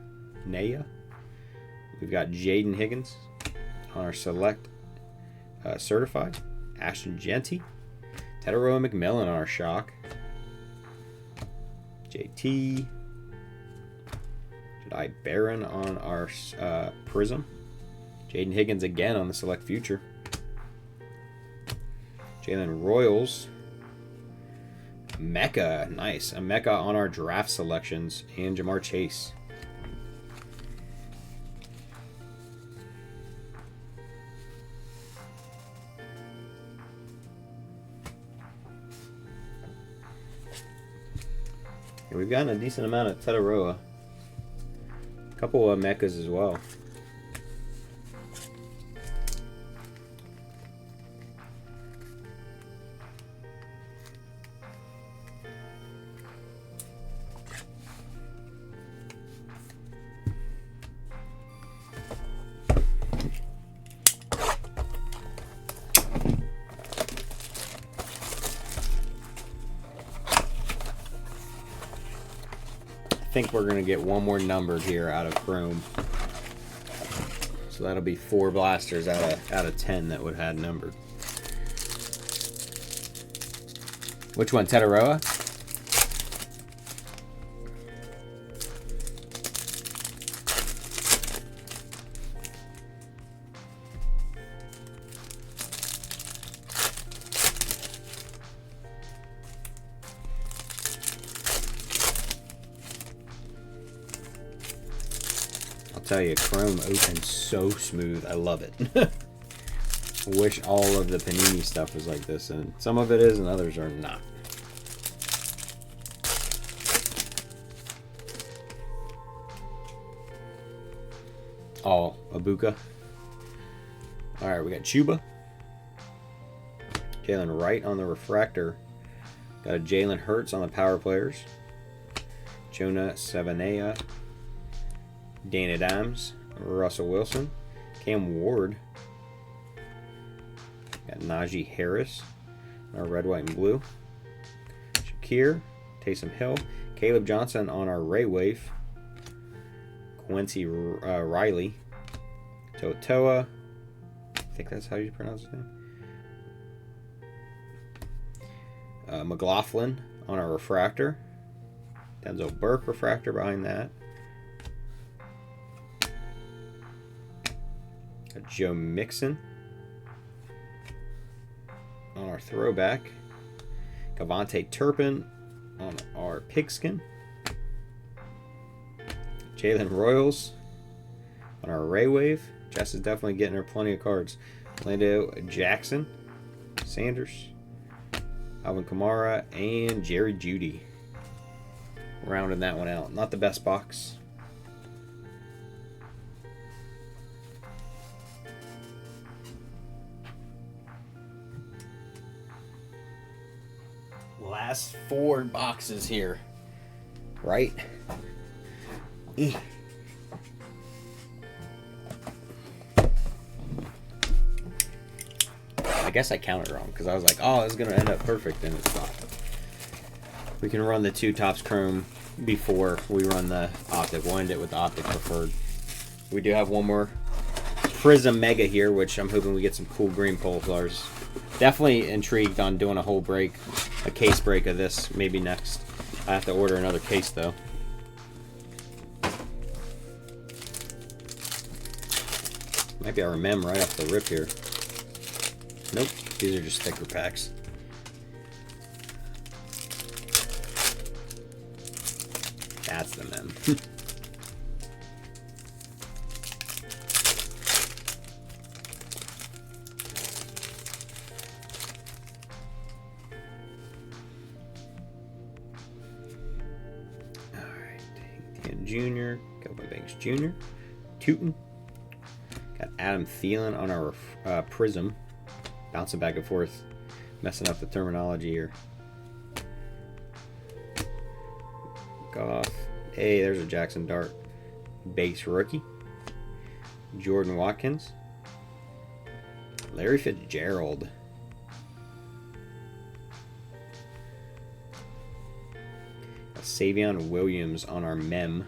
we've got Jaden Higgins on our select certified, Ashton Genty, Tedero McMillan on our shock. JT. Jedi Barron on our Prizm. Jaden Higgins again on the select future. Jalen Royals. Mecca. Nice. A Mecca on our draft selections. And Jamar Chase. We've gotten a decent amount of Tetaroa. A couple of Mechas as well. I think we're going to get one more numbered here out of Chrome. So that'll be 4 blasters out of 10 that would have had numbered. Which one, Tetaroa? Tell you, Chrome opens so smooth. I love it. Wish all of the Panini stuff was like this, and some of it is and others are not. All Abuka. Alright, we got Chuba. Jalen Wright on the refractor. Got a Jalen Hurts on the power players. Jonah Savanaya. Dana Dimes, Russell Wilson, Cam Ward, got Najee Harris, our red, white, and blue, Shakir, Taysom Hill, Caleb Johnson on our Ray Wave, Quincy Riley, Totoa, I think that's how you pronounce his name, McLaughlin on our refractor, Denzel Burke refractor behind that. Joe Mixon on our throwback. Cavante Turpin on our pigskin. Jalen Royals on our Ray Wave. Jess is definitely getting her plenty of cards. Lando Jackson, Sanders, Alvin Kamara, and Jerry Jeudy. Rounding that one out. Not the best box. Last 4 boxes here, right? I guess I counted wrong because I was like, oh, it's going to end up perfect, and it's not. We can run the 2 Topps Chrome before we run the Optic. We'll end it with the Optic preferred. We do have one more Prizm Mega here, which I'm hoping we get some cool green Pulsars. Definitely intrigued on doing a whole break, a case break of this, maybe next. I have to order another case, though. Might be our mem right off the rip here. Nope, these are just sticker packs. That's the mem. Jr., Kelvin Banks Jr., Tootin. Got Adam Thielen on our Prizm. Bouncing back and forth. Messing up the terminology here. Goff. Hey, there's a Jackson Dart. Base rookie. Jordan Watkins. Larry Fitzgerald. Savion Williams on our mem.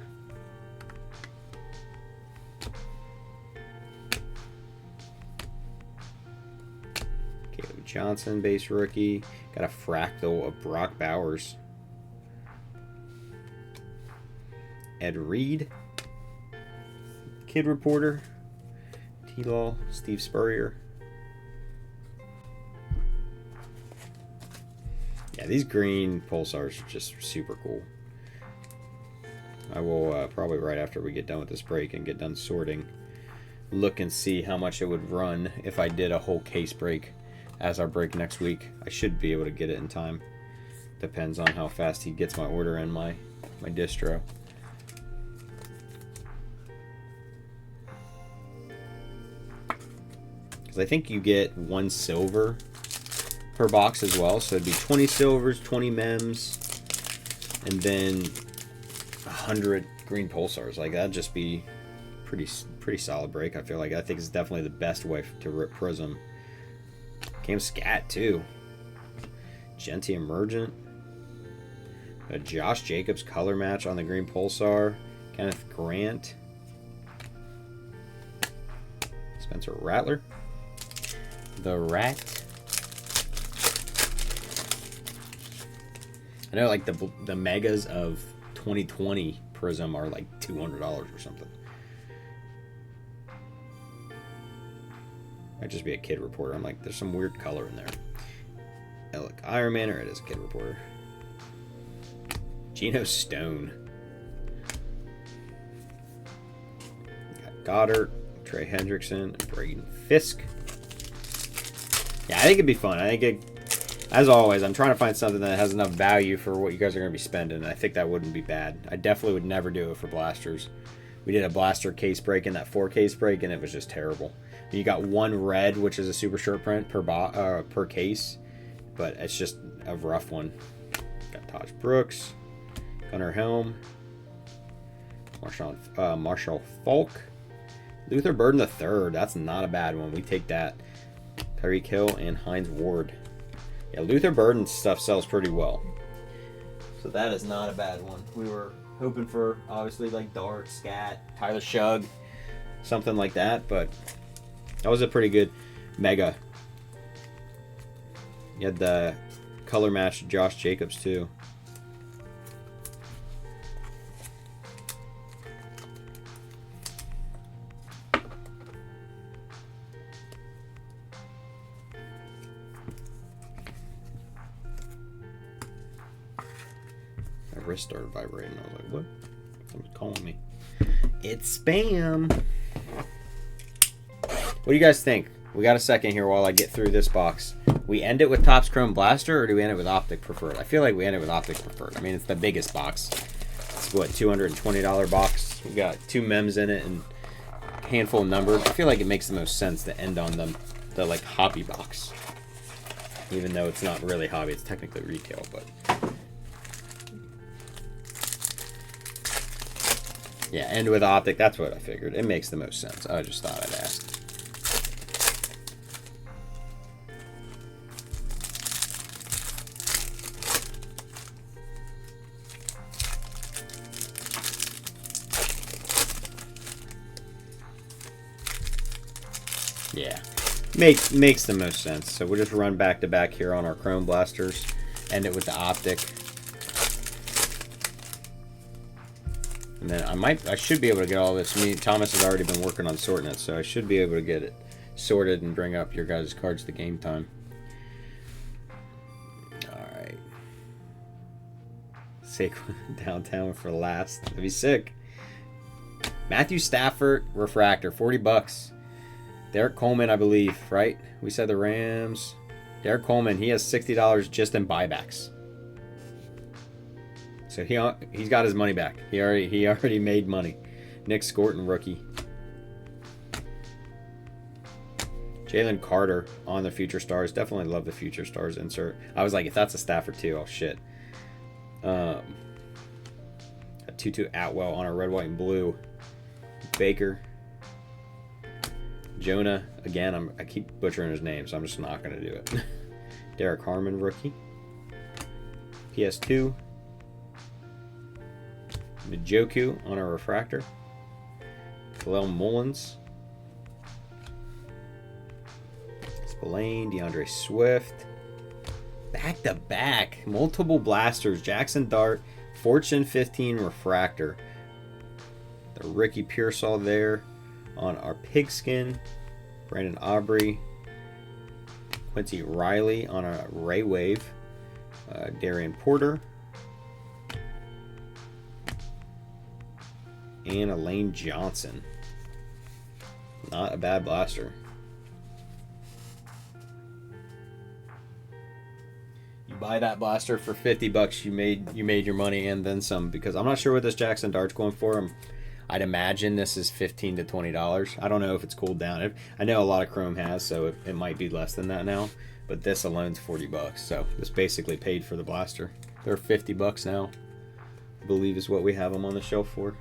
Caleb Johnson, base rookie. Got a fractal of Brock Bowers. Ed Reed. Kid Reporter. T-Law, Steve Spurrier. Yeah, these green Pulsars are just super cool. I will probably right after we get done with this break and get done sorting, look and see how much it would run if I did a whole case break as our break next week. I should be able to get it in time. Depends on how fast he gets my order in my distro. Because I think you get 1 silver per box as well, so it'd be 20 silvers, 20 mems, and then 100 green Pulsars. Like, that'd just be pretty solid break. I feel like I think it's definitely the best way to rip Prizm. Cam Scat too. Genty Emergent. A Josh Jacobs color match on the green Pulsar. Kenneth Grant. Spencer Rattler. The Rat. I know, like, the megas of 2020 Prizm are like $200 or something. Might just be a Kid Reporter. I'm like, there's some weird color in there. Alec Iron Man, or it is a Kid Reporter. Geno Stone. Got Goddard, Trey Hendrickson, and Braden Fisk. Yeah, I think it'd be fun. I think it, as always, I'm trying to find something that has enough value for what you guys are going to be spending. I think that wouldn't be bad. I definitely would never do it for blasters. We did a blaster case break in that 4 case break, and it was just terrible. You got 1 red, which is a super short print per case, but it's just a rough one. Got Taj Brooks, Gunnar Helm, Marshall Falk, Luther Burden III. That's not a bad one. We take that. Tyreek Hill and Hines Ward. Yeah, Luther Burden stuff sells pretty well. So that is not a bad one. We were hoping for, obviously, like Dart, Scat, Tyler Shugg, something like that, but that was a pretty good mega. You had the color match Josh Jacobs, too. My wrist started vibrating. I was like, what? Someone's calling me. It's spam. What do you guys think? We got a second here while I get through this box. We end it with Topps Chrome Blaster, or do we end it with Optic Preferred? I feel like we end it with Optic Preferred. I mean, it's the biggest box. It's what, $220 box. We got 2 mems in it and a handful of numbered. I feel like it makes the most sense to end on the like hobby box. Even though it's not really hobby, it's technically retail, but yeah, end with Optic. That's what I figured. It makes the most sense. I just thought I'd ask. Yeah. Makes the most sense. So we'll just run back to back here on our Chrome Blasters. End it with the Optic. And then I should be able to get all this. Thomas has already been working on sorting it, so I should be able to get it sorted and bring up your guys' cards to game time. Alright. Saquon downtown for last. That'd be sick. Matthew Stafford refractor, $40. Derek Coleman, I believe, right? We said the Rams. Derek Coleman, he has $60 just in buybacks. So he's got his money back. He already made money. Nick Scorton, rookie. Jalen Carter on the Future Stars. Definitely love the Future Stars insert. I was like, if that's a Stafford too, oh shit. A Tutu Atwell on a red, white, and blue. Baker. Jonah. Again, I keep butchering his name, so I'm just not going to do it. Derek Harmon, rookie. PS2. Njoku on a refractor. Khalil Mullins. Spillane, DeAndre Swift. Back to back. Multiple blasters. Jackson Dart. Fortune 15 refractor. The Ricky Pearsall there on our pigskin. Brandon Aubrey. Quincy Riley on a Ray Wave. Darian Porter. And Elaine Johnson. Not a bad blaster. You buy that blaster for $50, you made your money and then some, because I'm not sure what this Jackson Dart's going for. I'd imagine this is $15 to $20. I don't know if it's cooled down. I know a lot of Chrome has, so it might be less than that now. But this alone's $40, so this basically paid for the blaster. They're $50 now, I believe is what we have them on the shelf for.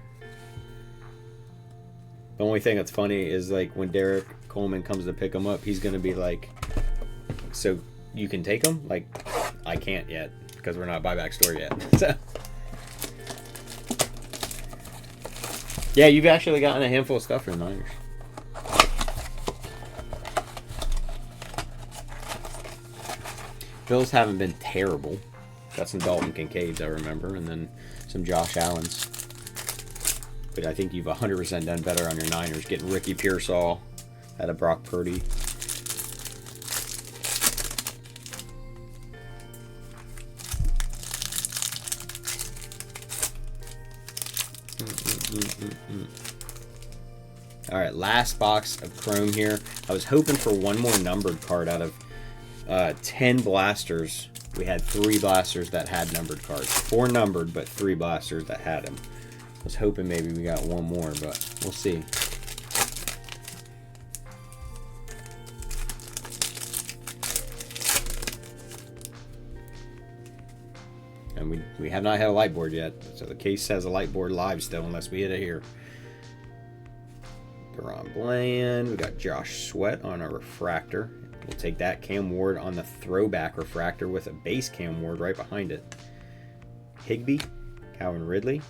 The only thing that's funny is like when Derek Coleman comes to pick them up, he's going to be like, so you can take them? Like, I can't yet because we're not buyback store yet. So, yeah, you've actually gotten a handful of stuff from the Niners. Bills haven't been terrible. Got some Dalton Kincaids, I remember, and then some Josh Allens. But I think you've 100% done better on your Niners. Getting Ricky Pearsall out of Brock Purdy. All right, last box of Chrome here. I was hoping for one more numbered card out of 10 blasters. We had 3 blasters that had numbered cards. 4 numbered, but 3 blasters that had them. I was hoping maybe we got one more, but we'll see. And we have not had a light board yet, so the case has a light board live still unless we hit it here. Deron Bland. We got Josh Sweat on a refractor. We'll take that. Cam Ward on the throwback refractor with a base Cam Ward right behind it. Higbee. Calvin Ridley.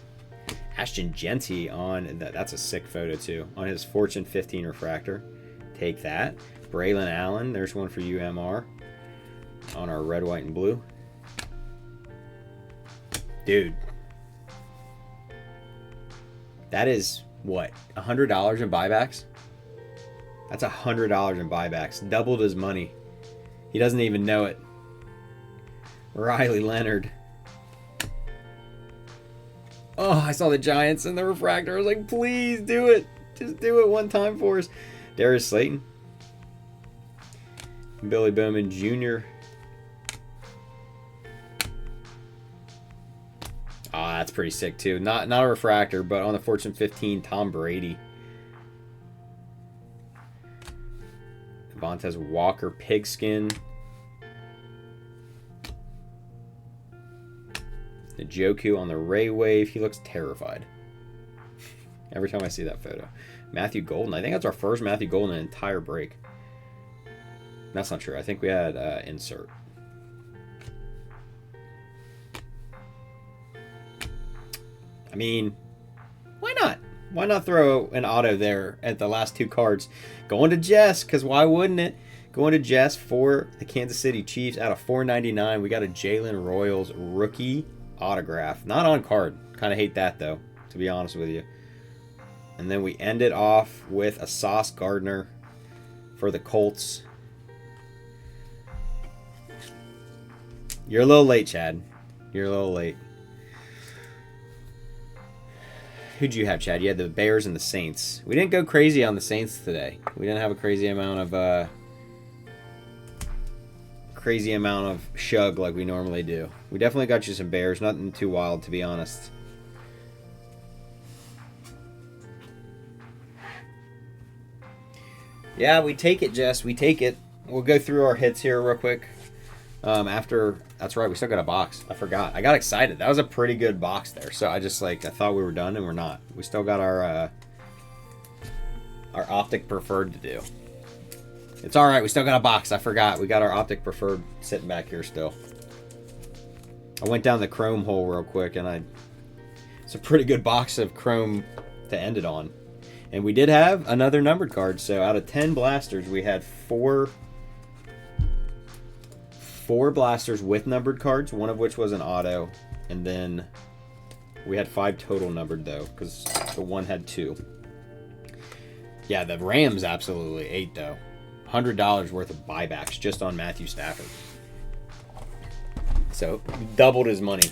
Ashton Genty on, that's a sick photo too, on his Fortune 15 refractor. Take that. Braylon Allen, there's one for you, MR, on our red, white, and blue. Dude. That is, what, $100 in buybacks? That's $100 in buybacks. Doubled his money. He doesn't even know it. Riley Leonard. Oh, I saw the Giants in the refractor. I was like, please do it. Just do it one time for us. Darius Slayton. Billy Bowman Jr. Ah, that's pretty sick too. Not a refractor, but on the Fortune 15, Tom Brady. Devontae Walker pigskin. Njoku on the Ray Wave. He looks terrified. Every time I see that photo. Matthew Golden. I think that's our first Matthew Golden in an entire break. That's not true. I think we had insert. I mean, why not? Why not throw an auto there at the last 2 cards? Going to Jess, because why wouldn't it? Going to Jess for the Kansas City Chiefs out of 499. We got a Jalen Royals rookie autograph. Not on card. Kind of hate that, though, to be honest with you. And then we end it off with a Sauce Gardner for the Colts. You're a little late, Chad. You're a little late. Who'd you have, Chad? You had the Bears and the Saints. We didn't go crazy on the Saints today. We didn't have a crazy amount of shug like we normally do. We definitely got you some Bears. Nothing too wild, to be honest. Yeah, we take it, Jess. We take it. We'll go through our hits here real quick. That's right, we still got a box. I forgot. I got excited. That was a pretty good box there. So I thought we were done, and we're not. We still got our Optic Preferred to do. It's all right. We still got a box. I forgot. We got our Optic Preferred sitting back here still. I went down the Chrome hole real quick, and it's a pretty good box of Chrome to end it on. And we did have another numbered card. So out of 10 blasters, we had four blasters with numbered cards, one of which was an auto, and then we had 5 total numbered, though, because the one had 2. Yeah, the Rams absolutely ate, though. $100 worth of buybacks just on Matthew Stafford. So, doubled his money.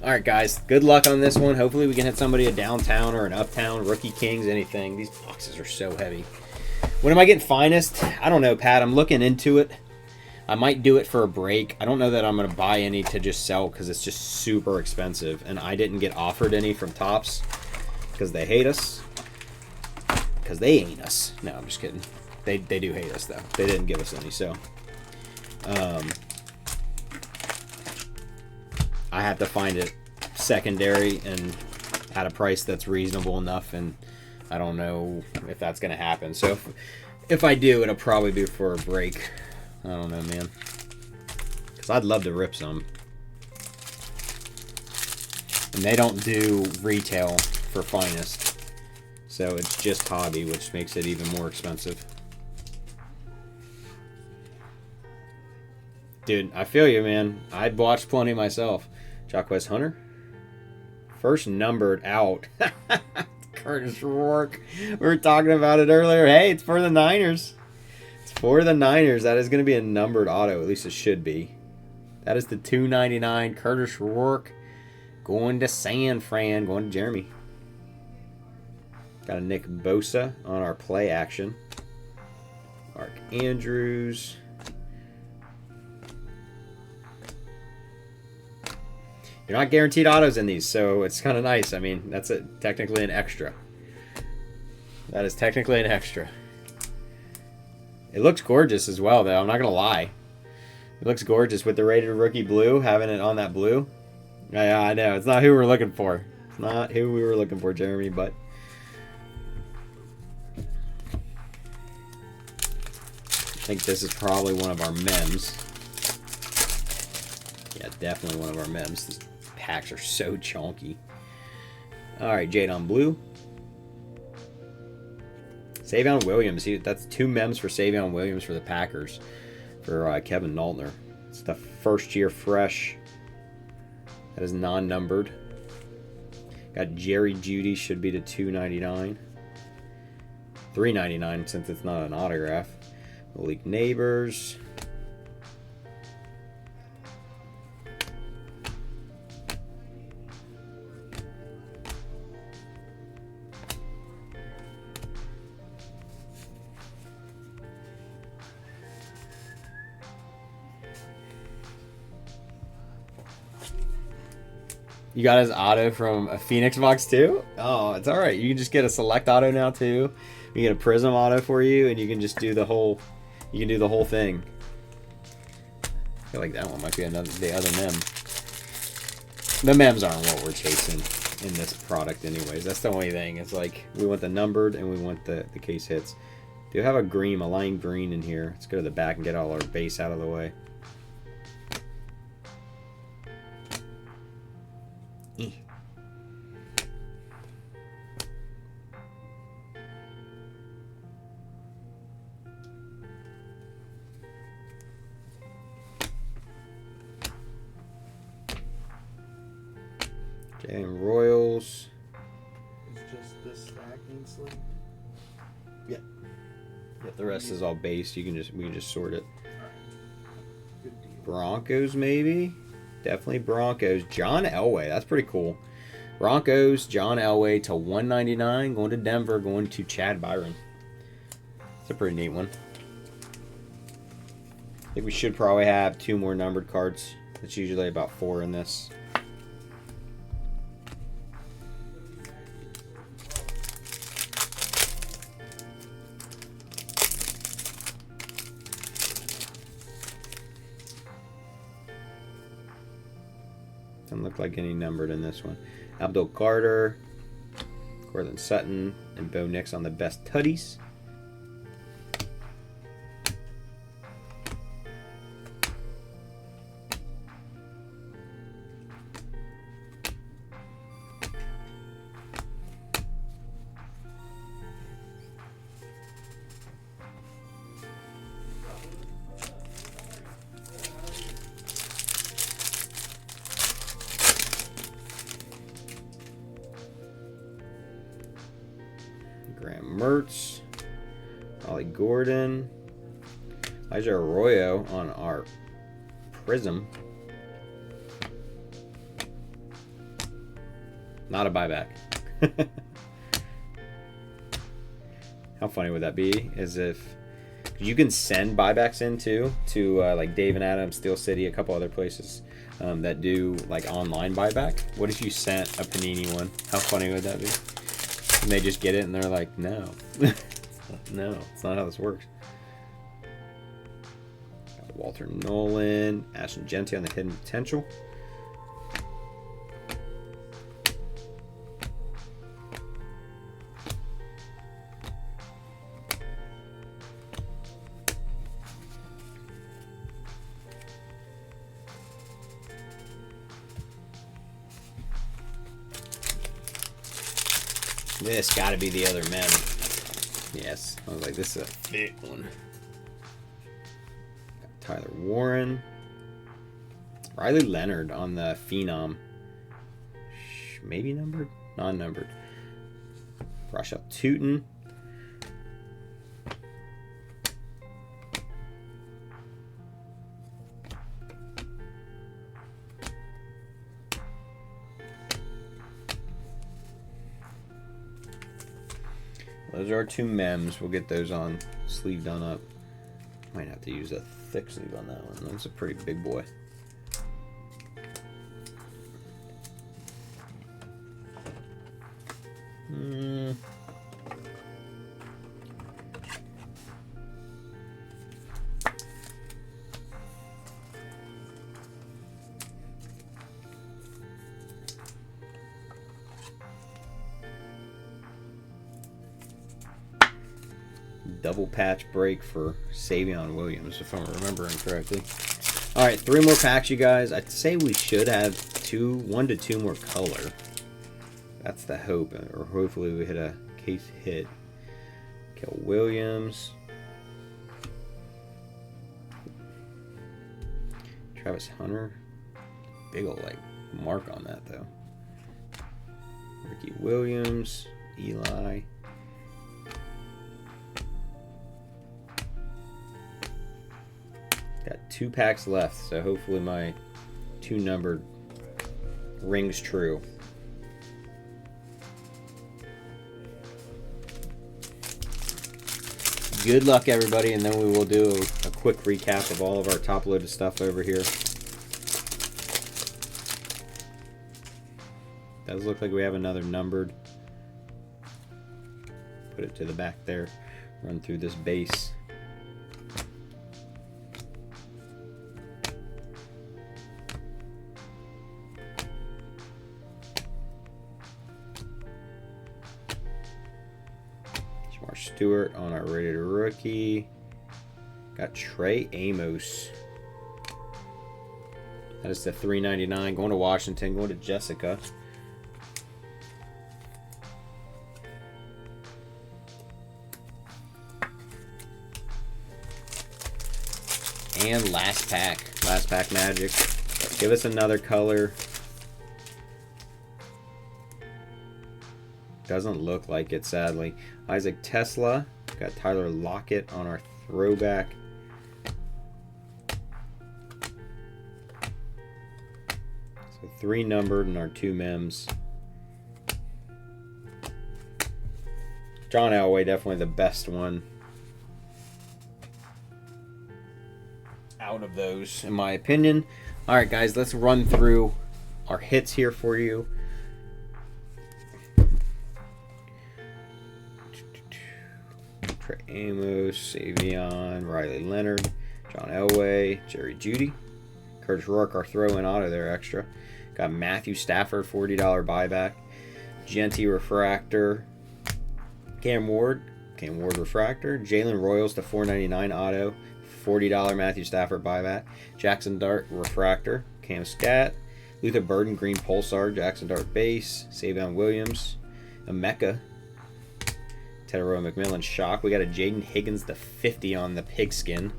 All right, guys, good luck on this one. Hopefully we can hit somebody a downtown or an uptown, rookie kings, anything. These boxes are so heavy. When am I getting finest? I don't know, Pat. I'm looking into it. I might do it for a break. I don't know that I'm going to buy any to just sell because it's just super expensive. And I didn't get offered any from Topps because they hate us. Because they ain't us. No, I'm just kidding. They do hate us, though. They didn't give us any, so. I have to find it secondary and at a price that's reasonable enough. And I don't know if that's going to happen. So if I do, it'll probably be for a break. I don't know, man. Because I'd love to rip some. And they don't do retail for finest. So it's just hobby, which makes it even more expensive. Dude, I feel you, man. I'd watched plenty myself. Jacquez Hunter. First numbered out. Curtis Rourke. We were talking about it earlier. Hey, it's for the Niners. For the Niners, that is going to be a numbered auto. At least it should be. That is the $2.99 Curtis Rourke going to San Fran, going to Jeremy. Got a Nick Bosa on our play action. Mark Andrews. You're not guaranteed autos in these, so it's kind of nice. I mean, that's technically an extra. That is technically an extra. It looks gorgeous as well, though. I'm not going to lie. It looks gorgeous with the rated rookie blue, having it on that blue. Yeah, I know. It's not who we're looking for. It's not who we were looking for, Jeremy, but... I think this is probably one of our mems. Yeah, definitely one of our mems. These packs are so chunky. Alright, Jade on blue. Savion Williams. That's 2 mems for Savion Williams for the Packers. For Kevin Naltner. It's the first year fresh. That is non-numbered. Got Jerry Jeudy. Should be to $2.99. $3.99 since it's not an autograph. Malik Neighbors. You got his auto from a Phoenix box too? Oh, it's all right. You can just get a select auto now too. You get a Prizm auto for you, and you can just do the whole. You can do the whole thing. I feel like that one might be the other mem. The mems aren't what we're chasing in this product, anyways. That's the only thing. It's like we want the numbered and we want the case hits. Do you have a lime green in here? Let's go to the back and get all our base out of the way. Jalen Royals. It's just this stack needs sleeve. Yep, the rest is all base. We can just sort it. Good deal. Broncos, maybe? Definitely Broncos. John Elway, that's pretty cool. Broncos, John Elway to 199, going to Denver, going to Chad Byron. It's a pretty neat one. I think we should probably have 2 more numbered cards. It's usually about 4 in this. Doesn't look like any numbered in this one. Abdul Carter, Cortland Sutton, and Bo Nix on the best tutties. Graham Mertz, Ollie Gordon, Elijah Arroyo on our Prizm. Not a buyback. How funny would that be? As if you can send buybacks in too to like Dave and Adam, Steel City, a couple other places that do like online buyback. What if you sent a Panini one? How funny would that be? And they just get it and they're like, no. No, it's not how this works. Got Walter Nolan, Ashton Genty on the hidden potential. This got to be the other mem. Yes, I was like, this is a thick one. Got Tyler Warren, Riley Leonard on the Phenom. Maybe numbered, non-numbered. Rashad Tootin. Those are our 2 mems. We'll get those on sleeve done up. Might have to use a thick sleeve on that one. That's a pretty big boy. Double patch break for Savion Williams, if I'm remembering correctly. All right, 3 more packs, you guys. I'd say we should have 1 to 2 more color. That's the hope, or hopefully we hit a case hit. Kel Williams, Travis Hunter, big old like mark on that though. Ricky Williams, Eli. Got 2 packs left, so hopefully my 2 numbered rings true. Good luck, everybody, and then we will do a quick recap of all of our top-loaded stuff over here. Does look like we have another numbered. Put it to the back there. Run through this base. Stewart on our rated rookie. Got Trey Amos. That is the $3.99. Going to Washington. Going to Jessica. And last pack. Last pack Magic. Give us another color. Doesn't look like it, sadly. Isaac Tesla. Got Tyler Lockett on our throwback. So 3 numbered and our 2 mems. John Elway, definitely the best one out of those, in my opinion. All right, guys, let's run through our hits here for you. Trey Amos, Savion, Riley Leonard, John Elway, Jerry Jeudy, Curtis Rourke, our throw-in auto there extra. Got Matthew Stafford, $40 buyback. Genty Refractor, Cam Ward Refractor. Jalen Royals to $4.99 auto, $40 Matthew Stafford buyback. Jackson Dart Refractor, Cam Scat. Luther Burden Green Pulsar, Jackson Dart base. Savion Williams, Emeka. Tedero McMillan shock. We got a Jaden Higgins to 50 on the pigskin.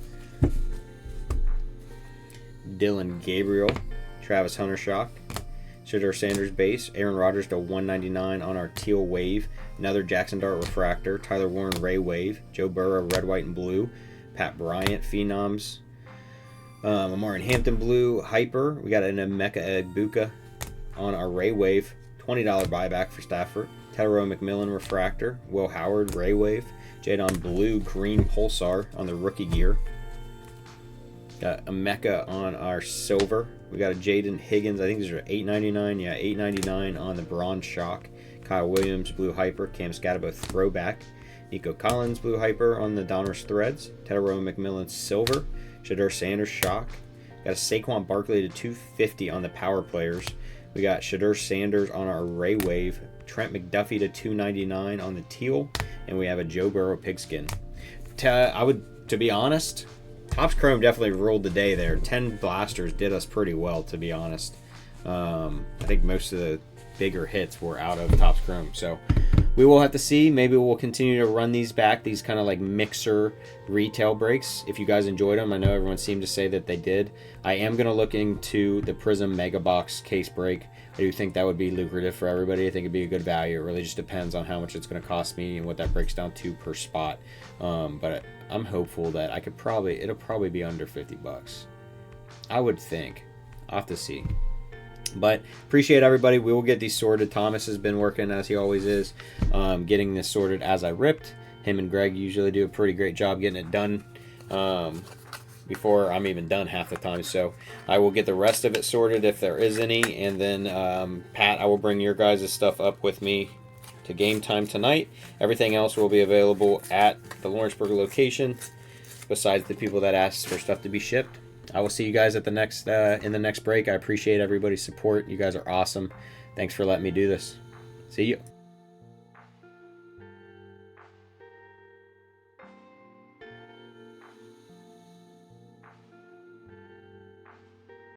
Dylan Gabriel, Travis Hunter shock. Shadur Sanders base. Aaron Rodgers to $199 on our teal wave. Another Jackson Dart refractor. Tyler Warren Ray wave. Joe Burrow red, white, and blue. Pat Bryant Phenoms. Amari Hampton blue hyper. We got an Emeka Egbuka on our Ray wave. $20 buyback for Stafford. Tedero McMillan refractor. Will Howard Ray wave. Jadon blue green pulsar on the rookie gear. Got Emeka on our silver. We got a Jaden Higgins. I think these are $8.99. Yeah, $8.99 on the bronze shock. Kyle Williams blue hyper. Cam Scatabo throwback. Nico Collins blue hyper on the Donruss threads. Tedero McMillan silver. Shadur Sanders shock. Got a Saquon Barkley to 250 on the power players. We got Shadur Sanders on our Ray wave. Trent McDuffie to $2.99 on the teal. And we have a Joe Burrow pigskin. To be honest, Topps Chrome definitely ruled the day there. 10 blasters did us pretty well, to be honest. I think most of the bigger hits were out of Topps Chrome. So we will have to see. Maybe we'll continue to run these back, these kind of like mixer retail breaks. If you guys enjoyed them, I know everyone seemed to say that they did. I am going to look into the Prizm Mega Box case break. I do think that would be lucrative for everybody. I think it'd be a good value. It really just depends on how much it's going to cost me and what that breaks down to per spot. But I'm hopeful that it'll probably be under $50. I would think. I'll have to see. But appreciate everybody. We will get these sorted. Thomas has been working, as he always is, getting this sorted as I ripped. Him and Greg usually do a pretty great job getting it done before I'm even done half the time. So I will get the rest of it sorted if there is any. And then, Pat, I will bring your guys' stuff up with me to game time tonight. Everything else will be available at the Lawrenceburg location, besides the people that asked for stuff to be shipped. I will see you guys at the next in the next break. I appreciate everybody's support. You guys are awesome. Thanks for letting me do this. See you.